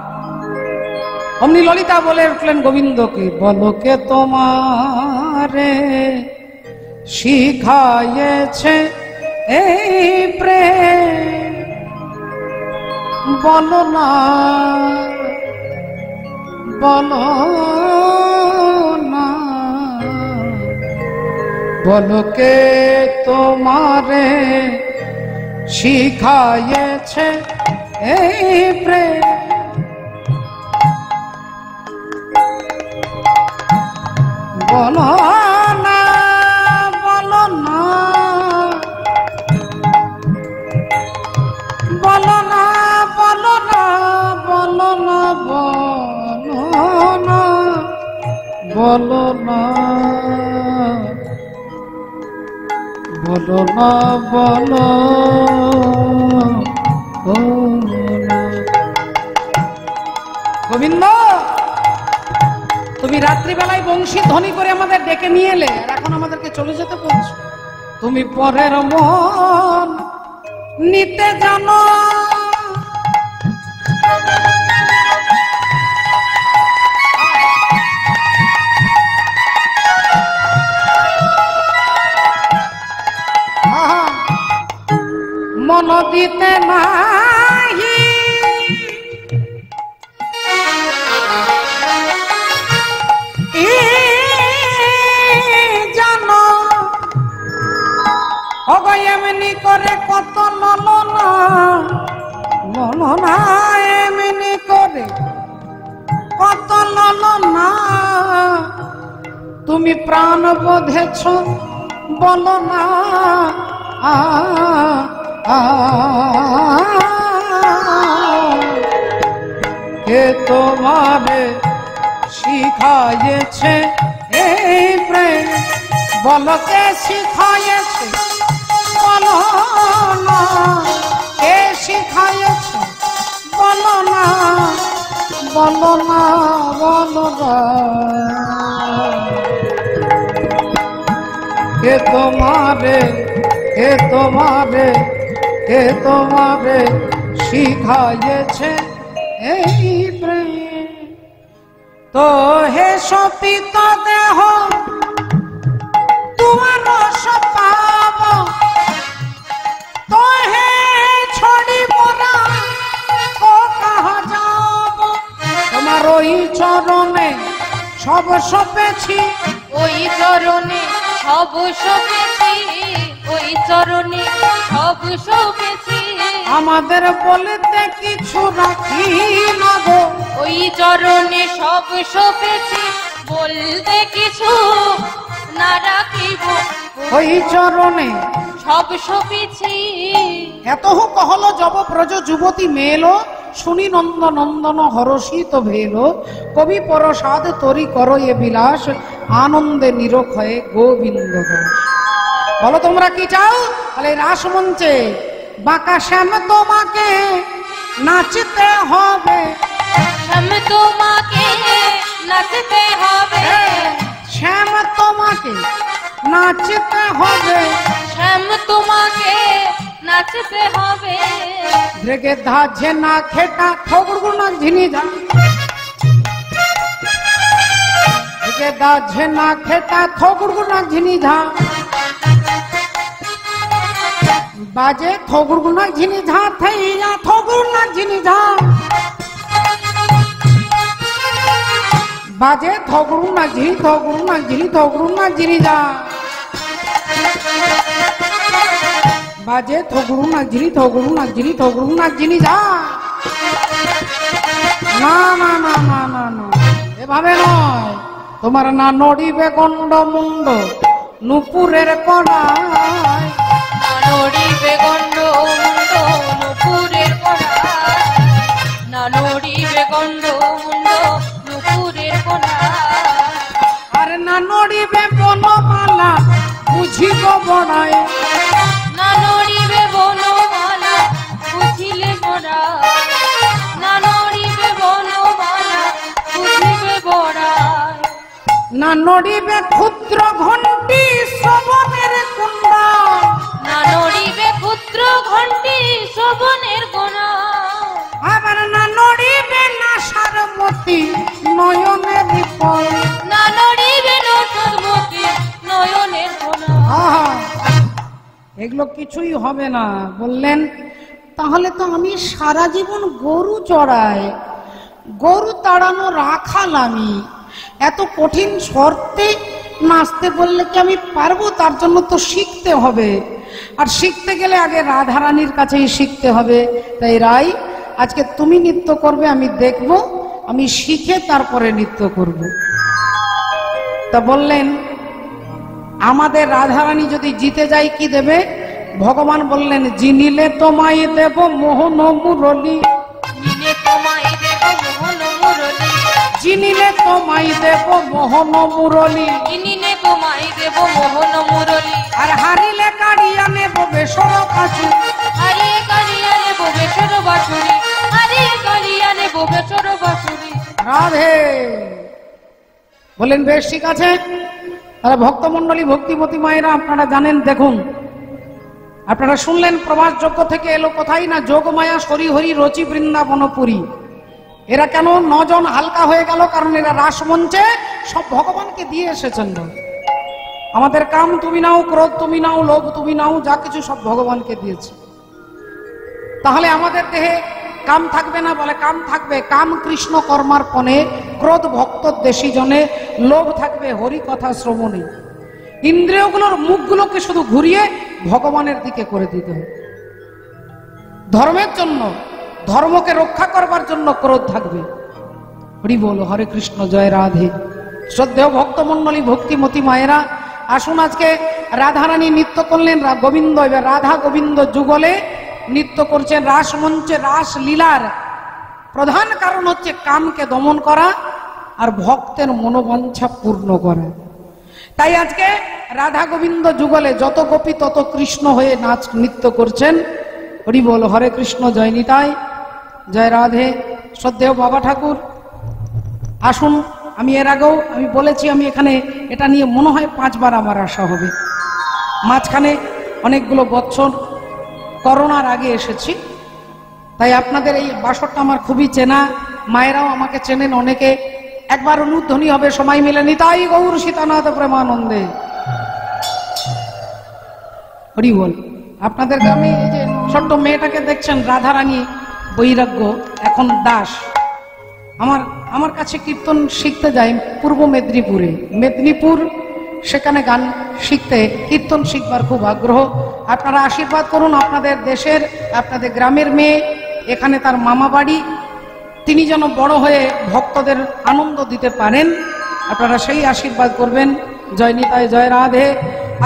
অমনি ললিতা বলে উঠলেন গোবিন্দকে, বলো কে তোমারে শিখাইয়েছে এই প্রেম, বলো না, বলো না, বলো কে তোমারে শিখাইয়েছে এই প্রেম। বলো না, বলো না, বলো না, বলো না, বলো না, বলো না, বলো না, বলো না, বলো না। গোবিন্দ, তুমি রাত্রিবেলায় বংশী ধ্বনি করে আমাদের ডেকে নিয়ে এলে, আর এখন আমাদেরকে চলে যেতে বলছো। তুমি পরের মন নিতে জানো, মন দিতে নাহি, জানো ওগো এমনি করে কত ললনা, ললনা এমনি করে কত ললনা, তুমি প্রাণ বোধেছ বলো না, কে তোমারে শিখাইয়েছে এই প্রেম, বলো কে শিখাইয়েছে, বলো না, কে শিখাইয়েছে, বলো না, বলো না, বলো না, কে তোমারে, কে তোমারে, কে তোমারে শিখাইয়েছে এই প্রেম। তো হে সপিত দেহ তোমার সপাব, তো হে ছড়িব না ও কাহা যাব, তোমার ওই চরণে সব সপেছি, ওই চরণে সব সপেছি, ওই চরণে সব সপেছি, আমাদের বলতে কিছু রাখি না গো, ওই চরণে সব সপেছি, বলতে কিছু না রাখিব, ওই চরণে সব সপেছি। এতহ কহল যব ব্রজ যুবতী মেলো, শুনি নন্দ নন্দন হরষিত ভেল, কবি পরসাদ তরি করো এ বিলাস, আনন্দে নিরক্ষয়ে গোবিন্দ দাস। বলো তোমরা কি চাও? তাহলে রাসমঞ্চে বাঁকা শ্যাম তোমাকে নাচতে হবে, শ্যাম তোমাকে নাচতে হবে, শ্যাম তোমাকে নাচতে হবে, শ্যাম তোমাকে নাচতে হবে, রেগে ধাঝে না খেটা ঠগুড়গুড় না ঝিনি ঝা, রেগে ধাঝে না খেটা ঠগুড়গুড় না ঝিনি ঝা, বাজে ঠগুড়গুড় না ঝিনি ঝা, থাইয়া ঠগুড় না ঝিনি ঝা, বাজে ঠগুড় না ঝিনি, ঠগুড় না ঝিনি, ঠগুড় না ঝিনি ঝা, বাজে থগুরু নাগঝিরি থগুরু নাগঝিরি থগুরু নাগঝিরি যা। না না না না না না, এভাবে নয়। তোমার না নড়িবে গন্ড মুন্ড নুপুরের কণায়, না নড়িবে গন্ড মুন্ড নুপুরের কণায়, না নড়িবে গন্ড মুন্ড নুপুরের কণায়। আর না নড়িবে বনমালা বুঝিব বড়ায়, না নড়িবে বনমালা বুঝিলে বড়ায়, না নড়িবে বনমালা বুঝিবে বড়ায়। না নড়িবে ক্ষুদ্র ঘণ্টি শ্রবণের কুণ্ডা, না নড়িবে ক্ষুদ্র ঘণ্টি শোভনের গোনা, আবার না নড়িবে নাসার মতি নয়নের পল। না নড়িবে নসরমতি নয়নের গোনা। আহা, এগুলো কিছুই হবে না। বললেন তাহলে তো আমি সারা জীবন গরু চড়াই, গরু তাড়ানো রাখাল আমি, এত কঠিন শর্তে নাচতে বললে কি আমি পারবো? তার জন্য তো শিখতে হবে, আর শিখতে গেলে আগে রাধারানীর কাছেই শিখতে হবে। তাই রাই, আজকে তুমি নৃত্য করবে, আমি দেখব, আমি শিখে তারপরে নৃত্য করব। তা বললেন আমাদের রাধারানী যদি জিতে যায় কি দেবে? ভগবান বললেন জিনিলে তোমায় দেব মোহন মুরলী, নিলে তোমায় দেব মোহন মুরলী, জিনিলে তোমায় দেব মোহন মুরলী, নিলে তোমায় দেব মোহন মুরলী। আর হারিলে কাড়িয়া নেব বেসর কাছে, আরে কালিয়া নেব বেসর বাঁশুরি, আরে কালিয়া নেব বেসর বাঁশুরি। রাধে। বলেন বেশ, ঠিক আছে। তাহলে ভক্তমন্ডলী ভক্তিমতী মায়েরা আপনারা জানেন, দেখুন আপনারা শুনলেন প্রবাস যজ্ঞ থেকে এলো কোথায় না যোগমায়া শরীহরি রচি বৃন্দাবনপুরী। এরা কেন 9 জন হালকা হয়ে গেল? কারণ এরা রাসমঞ্চে সব ভগবানকে দিয়ে এসেছেন। আমাদের কাম তুমি নাও, ক্রোধ তুমি নাও, লোভ তুমি নাও, যা কিছু সব ভগবানকে দিয়েছে। তাহলে আমাদের দেহে কাম থাকবে না? বলে কাম থাকবে। কাম কৃষ্ণ কর্মার্পণে, ক্রোধ ভক্ত দেশী জনে, লোভ থাকবে হরি কথা শ্রবণে। ইন্দ্রিয়গুলোর মুখগুলোকে শুধু ঘুরিয়ে ভগবানের দিকে করে দিতে হবে। ধর্মের জন্য, ধর্মকে রক্ষা করবার জন্য ক্রোধ থাকবে। হরি বল, হরে কৃষ্ণ, জয় রাধে। শ্রদ্ধেয় ভক্তমন্ডলী ভক্তিমতী মায়েরা, আসুন আজকে রাধারানী নৃত্য করলেন গোবিন্দ, এবার রাধা গোবিন্দ যুগলে নৃত্য করছেন। রাসমঞ্চে রাস লীলার প্রধান কারণ হচ্ছে কামকে দমন করা আর ভক্তের মনোবাঞ্ছা পূর্ণ করা। তাই আজকে রাধা গোবিন্দ যুগলে যত গোপী তত কৃষ্ণ হয়ে নাচ নৃত্য করছেন। হরি বল, হরে কৃষ্ণ, জয় নিতাই, জয় রাধে। শ্রদ্ধেয় বাবা ঠাকুর, আসুন। আমি এর আগেও আমি বলেছি, আমি এখানে এটা নিয়ে মনে হয় 5 বার আমার আসা হবে। মাঝখানে অনেকগুলো বছর করোনার আগে এসেছি, তাই আপনাদের এই বাসরটা আমার খুবই চেনা। মায়েরাও আমাকে চেনেন অনেকে। একবার অনুধ্বনি হবে সবাই মিলে, নিতাই গৌর সীতানাথ প্রেমানন্দে। হরি বল। আপনাদের গ্রামে এই যে ছোট্ট মেয়েটাকে দেখছেন, রাধারানী বৈরাগ্য, এখন দাস, আমার কাছে কীর্তন শিখতে যায় পূর্ব মেদিনীপুরে, মেদিনীপুর, সেখানে গান শিখতে, কীর্তন শিখবার খুব আগ্রহ। আপনারা আশীর্বাদ করুন, আপনাদের দেশের, আপনাদের গ্রামের মেয়ে, এখানে তার মামা বাড়ি, তিনি যেন বড় হয়ে ভক্তদের আনন্দ দিতে পারেন। আপনারা সেই আশীর্বাদ করবেন। জয় নিতাই, জয় রাধে।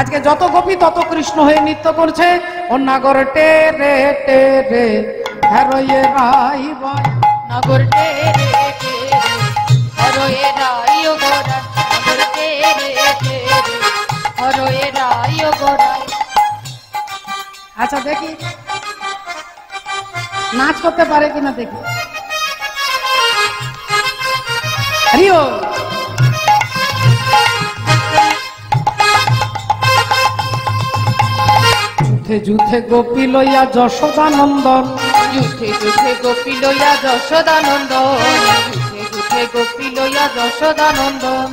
আজকে যত গোপী তত কৃষ্ণ হয়ে নৃত্য করছে। ও নাগর টে রে টে রে হরয়ে রাই বাই, নাগর টে রে টে রে হরয়ে রাই ও গোরা, নাগর টে রে টে রে হরয়ে রাই ও গোরা। আচ্ছা দেখি নাচ করতে পারে কিনা দেখি। হরিও যুথে যুথে গোপী লইয়া যশোদানন্দন, যুথে যুথে গোপী লইয়া যশোদানন্দন, যুথে যুথে গোপী লইয়া যশোদানন্দন।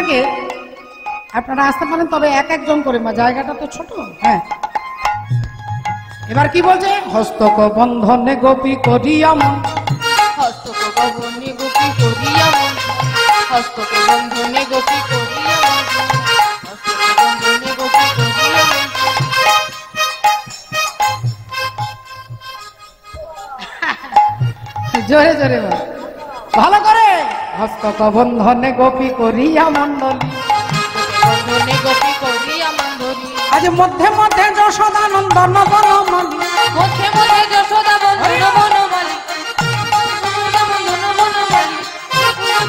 থেকে আপনারা আসতে পারেন, তবে এক একজন করে, জায়গাটা তো ছোট। হ্যাঁ, এবার কি বলছে? হস্তক বন্ধনে গোপী করিয়া মন, হস্তক বন্ধনে গোপী করিয়া মন, হস্তক বন্ধনে গোপী করিয়া মন, হস্তক বন্ধনে গোপী করিয়া মন। জোরে জোরে বল, ভালো করে। হস্তক বন্ধনে গোপী করিয়া মন্ডলী, বন্ধনে গোপী করিয়া মণ্ডলী। আজ মধ্যে মধ্যে যশোদানন্দন বনমালী, মধ্যে মধ্যে যশোদা বন্ধন বনমালী, যশোদা বন্ধন বনমালী,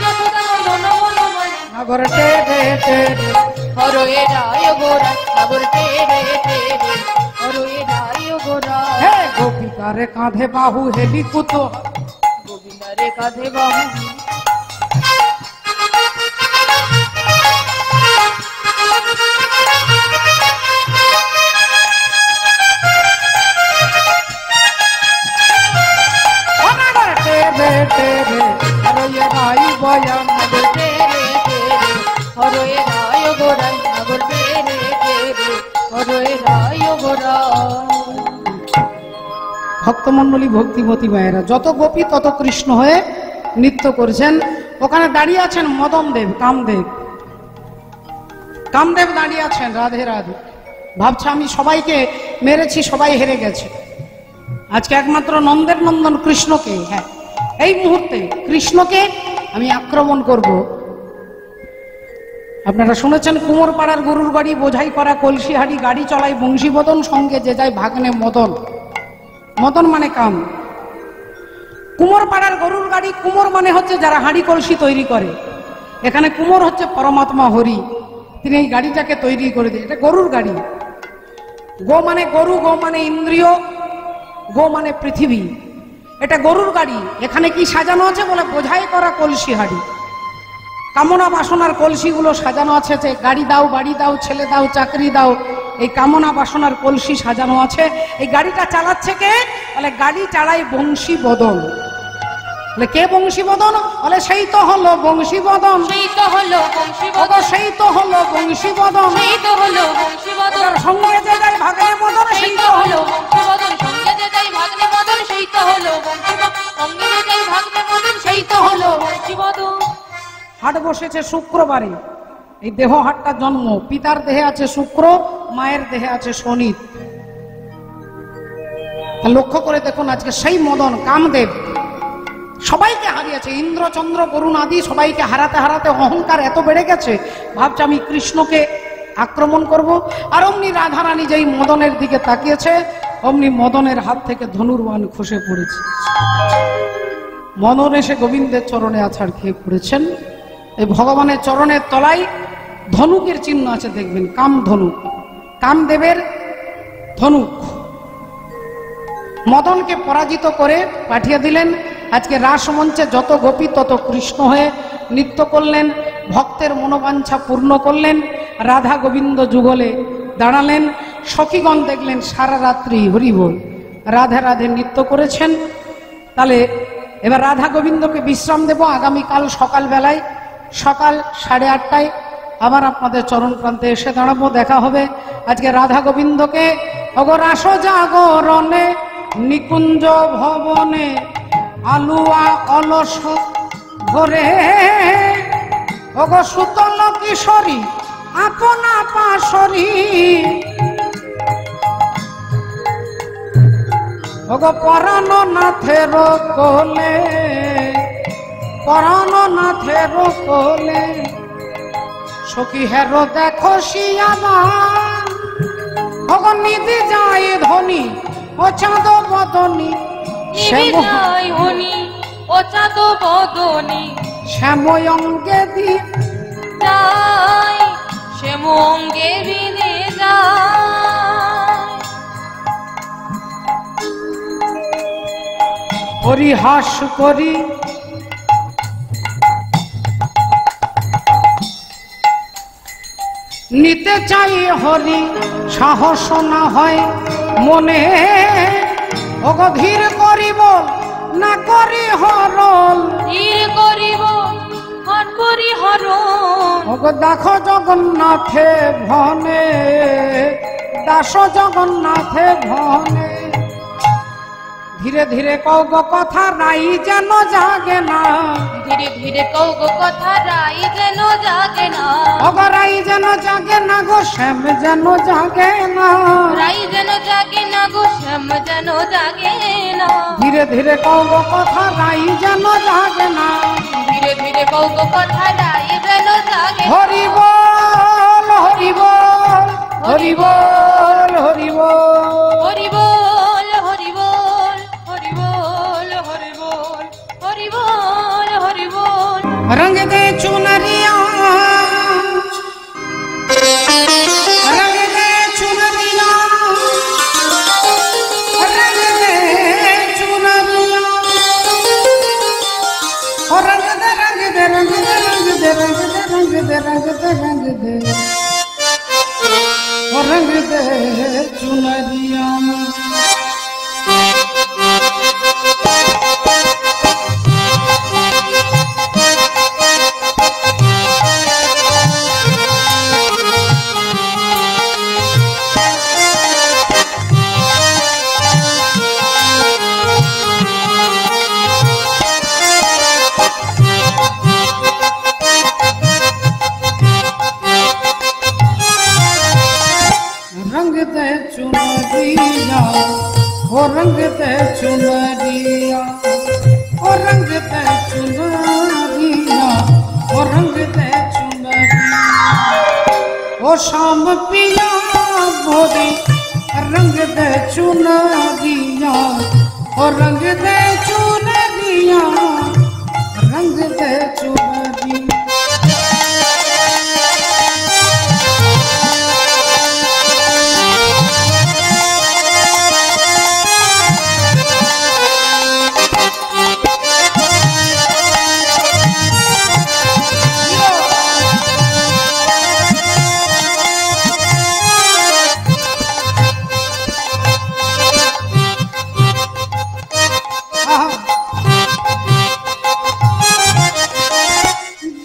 যশোদা বন্ধন বনমালী। নগর টে রে টে রে, হরয়ে রায় গোরা, নগর টেরে টেরে, হরয়ে রায় গোরা। হে গোপিকারে কাঁধে বাহু হেলি কুত, গোবিন্দারে কাঁধে বাহু। নগর টে রে টে রে, হরয়ে রাই বয়ান, নগর টেরে টেরে, হরয়ে রায় গোরা, নগর টেরে টেরে, হরয়ে রায় গোরা। ভক্তমণ্ডলী, ভক্তিমতী মায়েরা, যত গোপী তত কৃষ্ণ হয়ে নৃত্য করছেন। ওখানে দাঁড়িয়ে আছেন মদন দেব, কামদেব। কামদেব দাঁড়িয়ে আছেন, রাধে রাধে। ভাবছে আমি সবাইকে মেরেছি, সবাই হেরে গেছে, আজকে একমাত্র নন্দের নন্দন কৃষ্ণকে, হ্যাঁ এই মুহূর্তে কৃষ্ণকে আমি আক্রমণ করব। আপনারা শুনেছেন কুমোরপাড়ার গরুর গাড়ি বোঝাই করা কলসি হাড়ি, গাড়ি চলায় বংশীবদন, সঙ্গে যে যায় ভাগ্নে মদন। মদন মানে কাম। কুমোরপাড়ার গরুর গাড়ি, কুমোর মানে হচ্ছে যারা হাঁড়ি কলসি তৈরি করে, এখানে কুমোর হচ্ছে পরমাত্মা হরি, তিনি এই গাড়িটাকে তৈরি করে দিয়ে। এটা গরুর গাড়ি। গো মানে গরু, গো মানে ইন্দ্রিয়, গো মানে পৃথিবী। এটা গরুর গাড়ি। এখানে কি সাজানো আছে বলে বোঝাই করা কলসি হাড়ি, কামনা বাসনার কলসিগুলো সাজানো আছে, যে গাড়ি দাও, বাড়ি দাও, ছেলে দাও, চাকরি দাও, এই কামনা বাসনার কলসি সাজানো আছে। এই গাড়িটা চালাচ্ছে কে? বলে গাড়ি চালায় বংশীবদন। বলে কে বংশীবদন? বলে সেই তো হলো বংশীবদন, সেই তো হলো বংশীবদন, সেই তো হলো বংশীবদন, সেই তো হলো বংশীবদন। সঙ্গে যে যায় ভাগ্নে মদন, সেই তো হলো বংশীবদন, সঙ্গে যে যাই ভাগ্নে মদন, সেই তো হলো বংশীবদন, সঙ্গে যে যাই ভাগ্নে মদন, সেই তো হলো বংশীবদন। হাট বসেছে শুক্রবারে। এই দেহ হাটটা জন্ম, পিতার দেহে আছে শুক্র, মায়ের দেহে আছে শনি। লক্ষ্য করে দেখুন, আজকে সেই মদন কামদেব সবাইকে হারিয়েছে। ইন্দ্র, চন্দ্র, বরুণ আদি সবাইকে হারাতে হারাতে অহংকার এত বেড়ে গেছে, ভাবছে আমি কৃষ্ণকে আক্রমণ করব। আর অমনি রাধারানী যেই মদনের দিকে তাকিয়েছে, অমনি মদনের হাত থেকে ধনুর্বাণ খসে পড়েছে। মদন এসে গোবিন্দের চরণে আছাড় খেয়ে পড়েছেন। এই ভগবানের চরণের তলায় ধনুকের চিহ্ন আছে, দেখবেন, কাম ধনুক, কামদেবের ধনুক। মদনকে পরাজিত করে পাঠিয়ে দিলেন। আজকে রাসমঞ্চে যত গোপী তত কৃষ্ণ হয়ে নৃত্য করলেন, ভক্তের মনোবাঞ্ছা পূর্ণ করলেন। রাধা গোবিন্দ যুগলে দাঁড়ালেন। সখীগণ দেখলেন সারা রাত্রি হরিবোল রাধে রাধে নৃত্য করেছেন। তাহলে এবার রাধা গোবিন্দকে বিশ্রাম দেব। আগামীকাল সকালবেলায়, সকাল 8:30টায় আবার আপনাদের চরণ প্রান্তে এসে দাঁড়াবো, দেখা হবে। আজকে রাধা গোবিন্দকে অগরাস জাগরণে নিকুঞ্জ ভবনে আলুয়া অলস ভরে, অগ সুতল কিশোরী আপনা পাশরী, অগ পরাণ নাথের কোলে, পরাণ নাথের কোলে, সখী হেরো দেখো শিয়ামা, অগ নিধি যায় ধনী ও চাঁদ বদনী, নিবিদায় হনি ও চাঁদ বদনী, শ্যাময়ঙ্গে দি যায় শ্যামঙ্গে বিনে যায়। পরিহাস করি নিতে চাই হরি, সাহস না হয় মনে, অগধীর করিব না করি হরল, ধীর করিব হন করি হরণ। ওগো দেখো জগন্নাথে ভনে, দাস জগন্নাথে ভনে। ধীরে ধীরে কও গো কথা রাই যেন জাগে না, ধীরে ধীরে কও গো কথা রাই যেন জাগে না। ওগো রাই যেন জাগে না গো, শ্যাম যেন জাগে না। রাই যেন জাগে না গো, শ্যাম যেন জাগে না। ধীরে ধীরে কও গো কথা রাই যেন জাগে না। ধীরে ধীরে কও গো কথা রাই যেন জাগে না। হরি বল হরি বল হরি বল হরি বল। হরি বল হরি বল হরি বল হরি বল হরি বল হরি বল। रंग दे चुनरिया, रंग दे चुनरिया, रंग दे चुनरिया, और रंग दे रंग दे रंग दे रंग दे रंग दे रंग दे रंग दे रंग दे, और रंग दे चुनरिया। रंग दे चुनरिया, ओ रंग दे चुनरिया, ओ रंग दे चुनरिया, ओ रंग दे चुनरिया। ओ शाम पिया बोरी रंग दे चुनरिया, ओ रंग दे चुनरिया, रंग दे चुनरिया।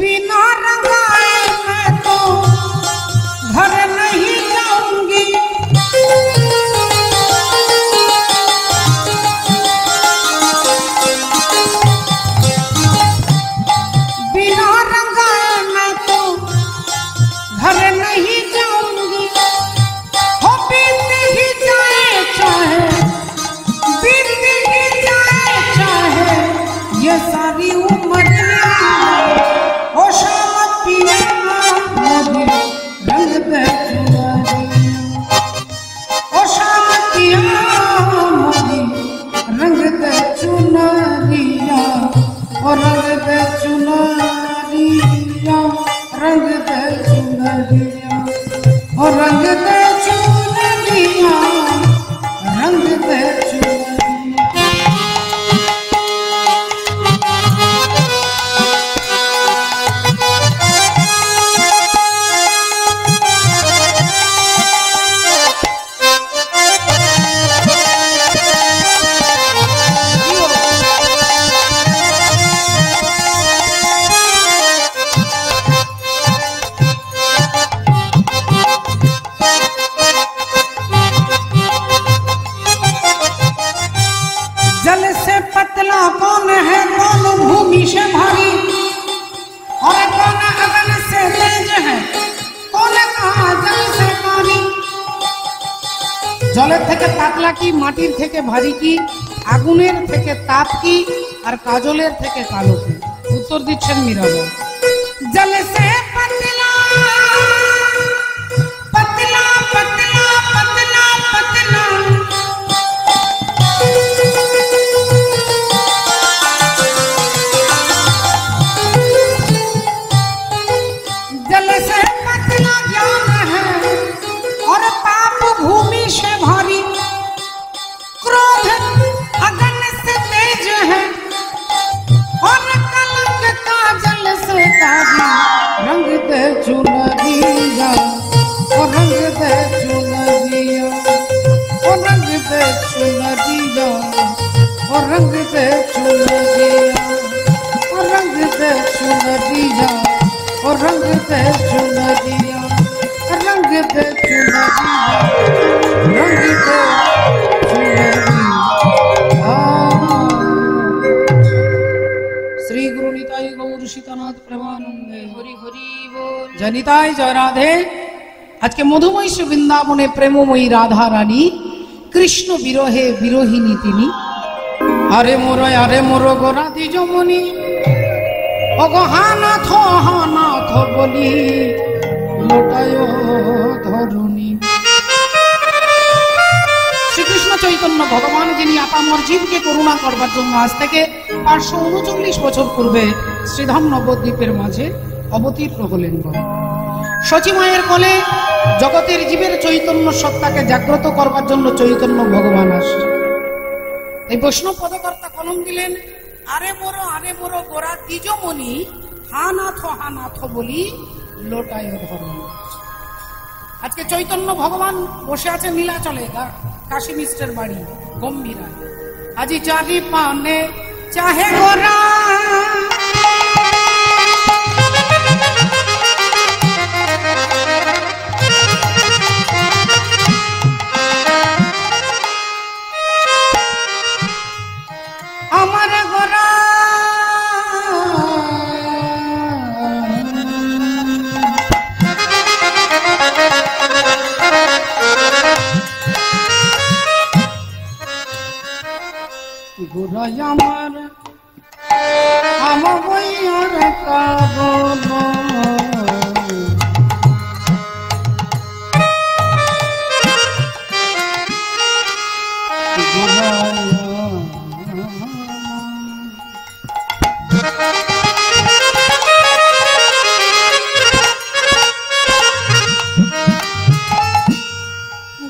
बिना रंगाए मैं तो घर नहीं जाऊंगी, बिना रंगाए मैं तो घर नहीं जाऊंगी। हो बीत ही जाए चाहे, बीत ही जाए चाहे ये सारी उम्र। ओ शाम पिया मोदी रंग दे चुनरिया, ओ शाम पिया मोदी रंग दे चुनरिया, ओ रंग दे चुनरिया, रंग दे चुनरिया, ओ रंग दे चुनरिया, रंग दे चुनरिया। जल से पतला कौन है, कौन भूमि से भारी, और कौन अगन से तेज है, कौन कहा जल से कारी। জলের থেকে পাতলা কি, মাটির থেকে ভারী কি, আগুনের থেকে তাপ কি, আর কাজলের থেকে কালো কি? উত্তর দিচ্ছেন মীরাবাই। জল সে পতলা পতলা পতলা পতলা পতলা, जल से पतला ज्ञान है, और पाप भूमि से भारी, क्रोध अगन से तेज है, और कलंक काजल से काजी। रंग दे चुनरिया, और रंग दे चुनरिया, और रंग दे चुनरिया, और रंग दे चुनरिया, और रंग दे चुनरिया, और रंग पे चुनरिया, रंग पे चुनरिया, रंग पे चुनरिया। श्री गुरु निताई गौर सीतानाथ प्रेमानंदे हरि हरि बोल। जय निताई जय राधे। आज के मधुमयी श्री वृंदावने प्रेममयी राधा रानी कृष्ण बिरहे बिरहिनी तिनी। आरे मोर गोरा द्विजमणि ओगो हानाथ बोली लोटाय धरुनी। श्रीकृष्ण चैतन्य भगवान যিনি আপামর জীবকে করুণা করবার জন্য আজ থেকে 539 বছর পূর্বে শ্রীধাম নবদ্বীপের মাঝে অবতীর্ণ হলেন। সচী মায়ের কোলে জগতের জীবের চৈতন্য সত্তাকে জাগ্রত করবার জন্য চৈতন্য ভগবান আসে। এই বৈষ্ণব পদকর্তা কলম দিলেন, আরে মোর গোরা দ্বিজমণি হানাথ বলি লোটায় ধরুন। আজকে চৈতন্য ভগবান বসে আছে নীলাচলে, কাশী মিশ্রের বাড়ি গম্ভীরায়। আজি চারি পানে চাহে গোরা, আমার গোরা গোরাই আমার বইয়ার কারণ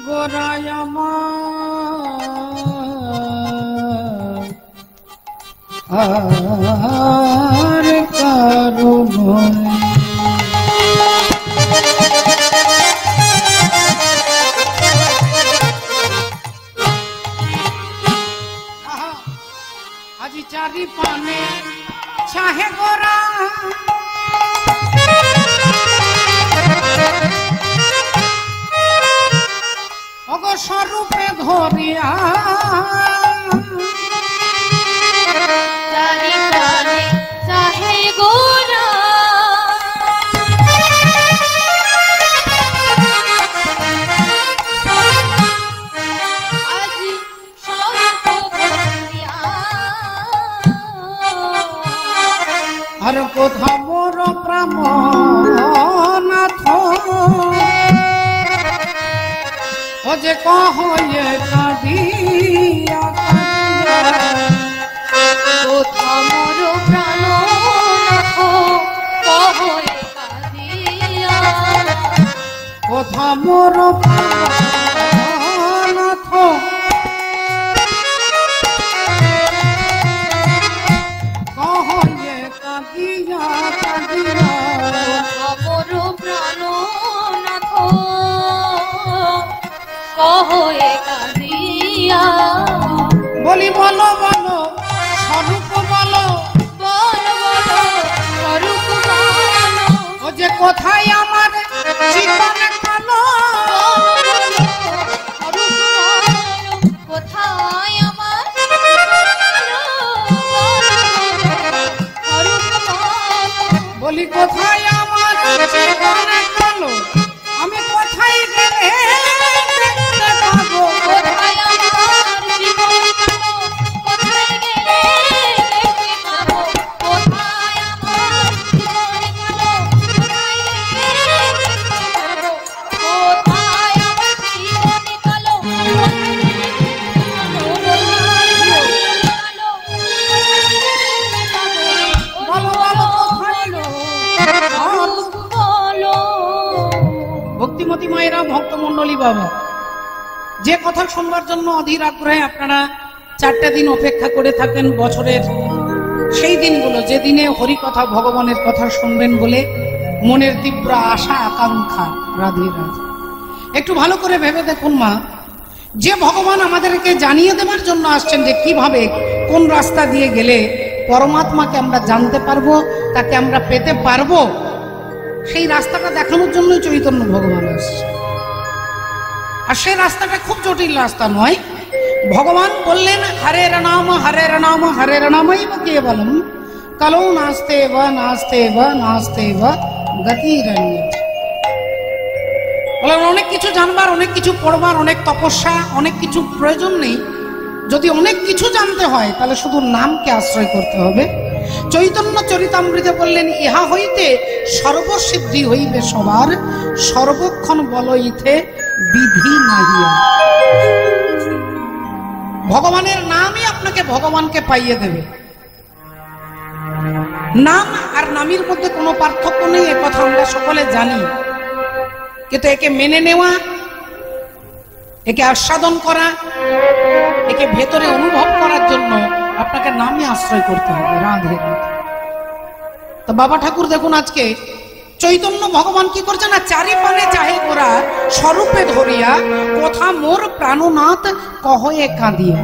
গোরাই আর কারণ আজি চারি পানে চাহে গোরা, অগো স্বরূপে ধরিয়া চারি পানে চাহে গোরা, আজি স্বরূপ ধরিয়া। আর কোথা মোর প্রাণনাথ ও যে কহয়ে কাঁদিয়া কোথা মোর প্রাণনাথ কহয়ে কাঁদিয়া, কোথা মোর প্রাণনাথ কহয়ে কাঁদিয়া কাঁদিয়া। মোর প্রাণনাথ কহয়ে কাঁদিয়া। বলি বলো বলো স্বরূপ বলো, স্বরূপ বলো, ও যে কোথায় আমার জীবন কালো, কোথায় আমার বলি কোথায় আমার জীবন কালো, আমি কোথায় গেলে দেখতে পাবো, কোথায় আমার জীবন কালো, কোথায় গেলে দেখতে পাবো, কোথায় আমার জীবন কালো, কোথায় গেলে দেখতে পাবো, কোথায় আমার জীবন কালো, বলো বলো কোথায় গো। বলো। ভক্তিমতী মায়েরা, ভক্তমন্ডলী বাবা, যে কথা শুনবার জন্য অধীর আগ্রহে আপনারা 4টে দিন অপেক্ষা করে থাকেন বছরের, সেই দিনগুলো যে দিনে হরিকথা ভগবানের কথা শুনবেন বলে মনের তীব্র আশা আকাঙ্ক্ষা। রাধে রাধে। একটু ভালো করে ভেবে দেখুন মা, যে ভগবান আমাদেরকে জানিয়ে দেওয়ার জন্য আসছেন যে কিভাবে কোন রাস্তা দিয়ে গেলে পরমাত্মাকে আমরা জানতে পারবো, তাকে আমরা পেতে পারবো, সেই রাস্তাটা দেখানোর জন্যই চৈতন্য ভগবান আসছে। আর সেই রাস্তাটা খুব জটিল রাস্তা নয়। ভগবান বললেন হরের নাম হরের নাম হরের নামই কেবলম কালো নাস্তে বা নাস্তে বা নাস্তে বা গতিরন্যত। বলেন অনেক কিছু জানবার, অনেক কিছু পড়বার, অনেক তপস্যা, অনেক কিছু প্রয়োজন নেই। যদি অনেক কিছু জানতে হয় তাহলে শুধু নামকে আশ্রয় করতে হবে। চৈতন্য চরিতামৃতে বললেন ইহা হইতে সর্বসিদ্ধি হইবে সবার, সর্বক্ষণ বলইতে বিধি নাহিয়া। ভগবানের নামই আপনাকে ভগবানকে পাইয়ে দেবে। নাম আর নামের মধ্যে কোনো পার্থক্য নেই, এ কথা আমরা সকলে জানি। কিন্তু একে মেনে নেওয়া, একে আস্বাদন করা, একে ভেতরে অনুভব করার জন্য আপনাকে নামই আশ্রয় করতে হবে। রাধে রাধে। তো বাবা ঠাকুর দেখুন আজকে চৈতন্য ভগবান কি করছে না, চারি পানে চাহে গোরা স্বরূপে ধরিয়া কথা মোর প্রাণনাথ কহয়ে কাঁদিয়া।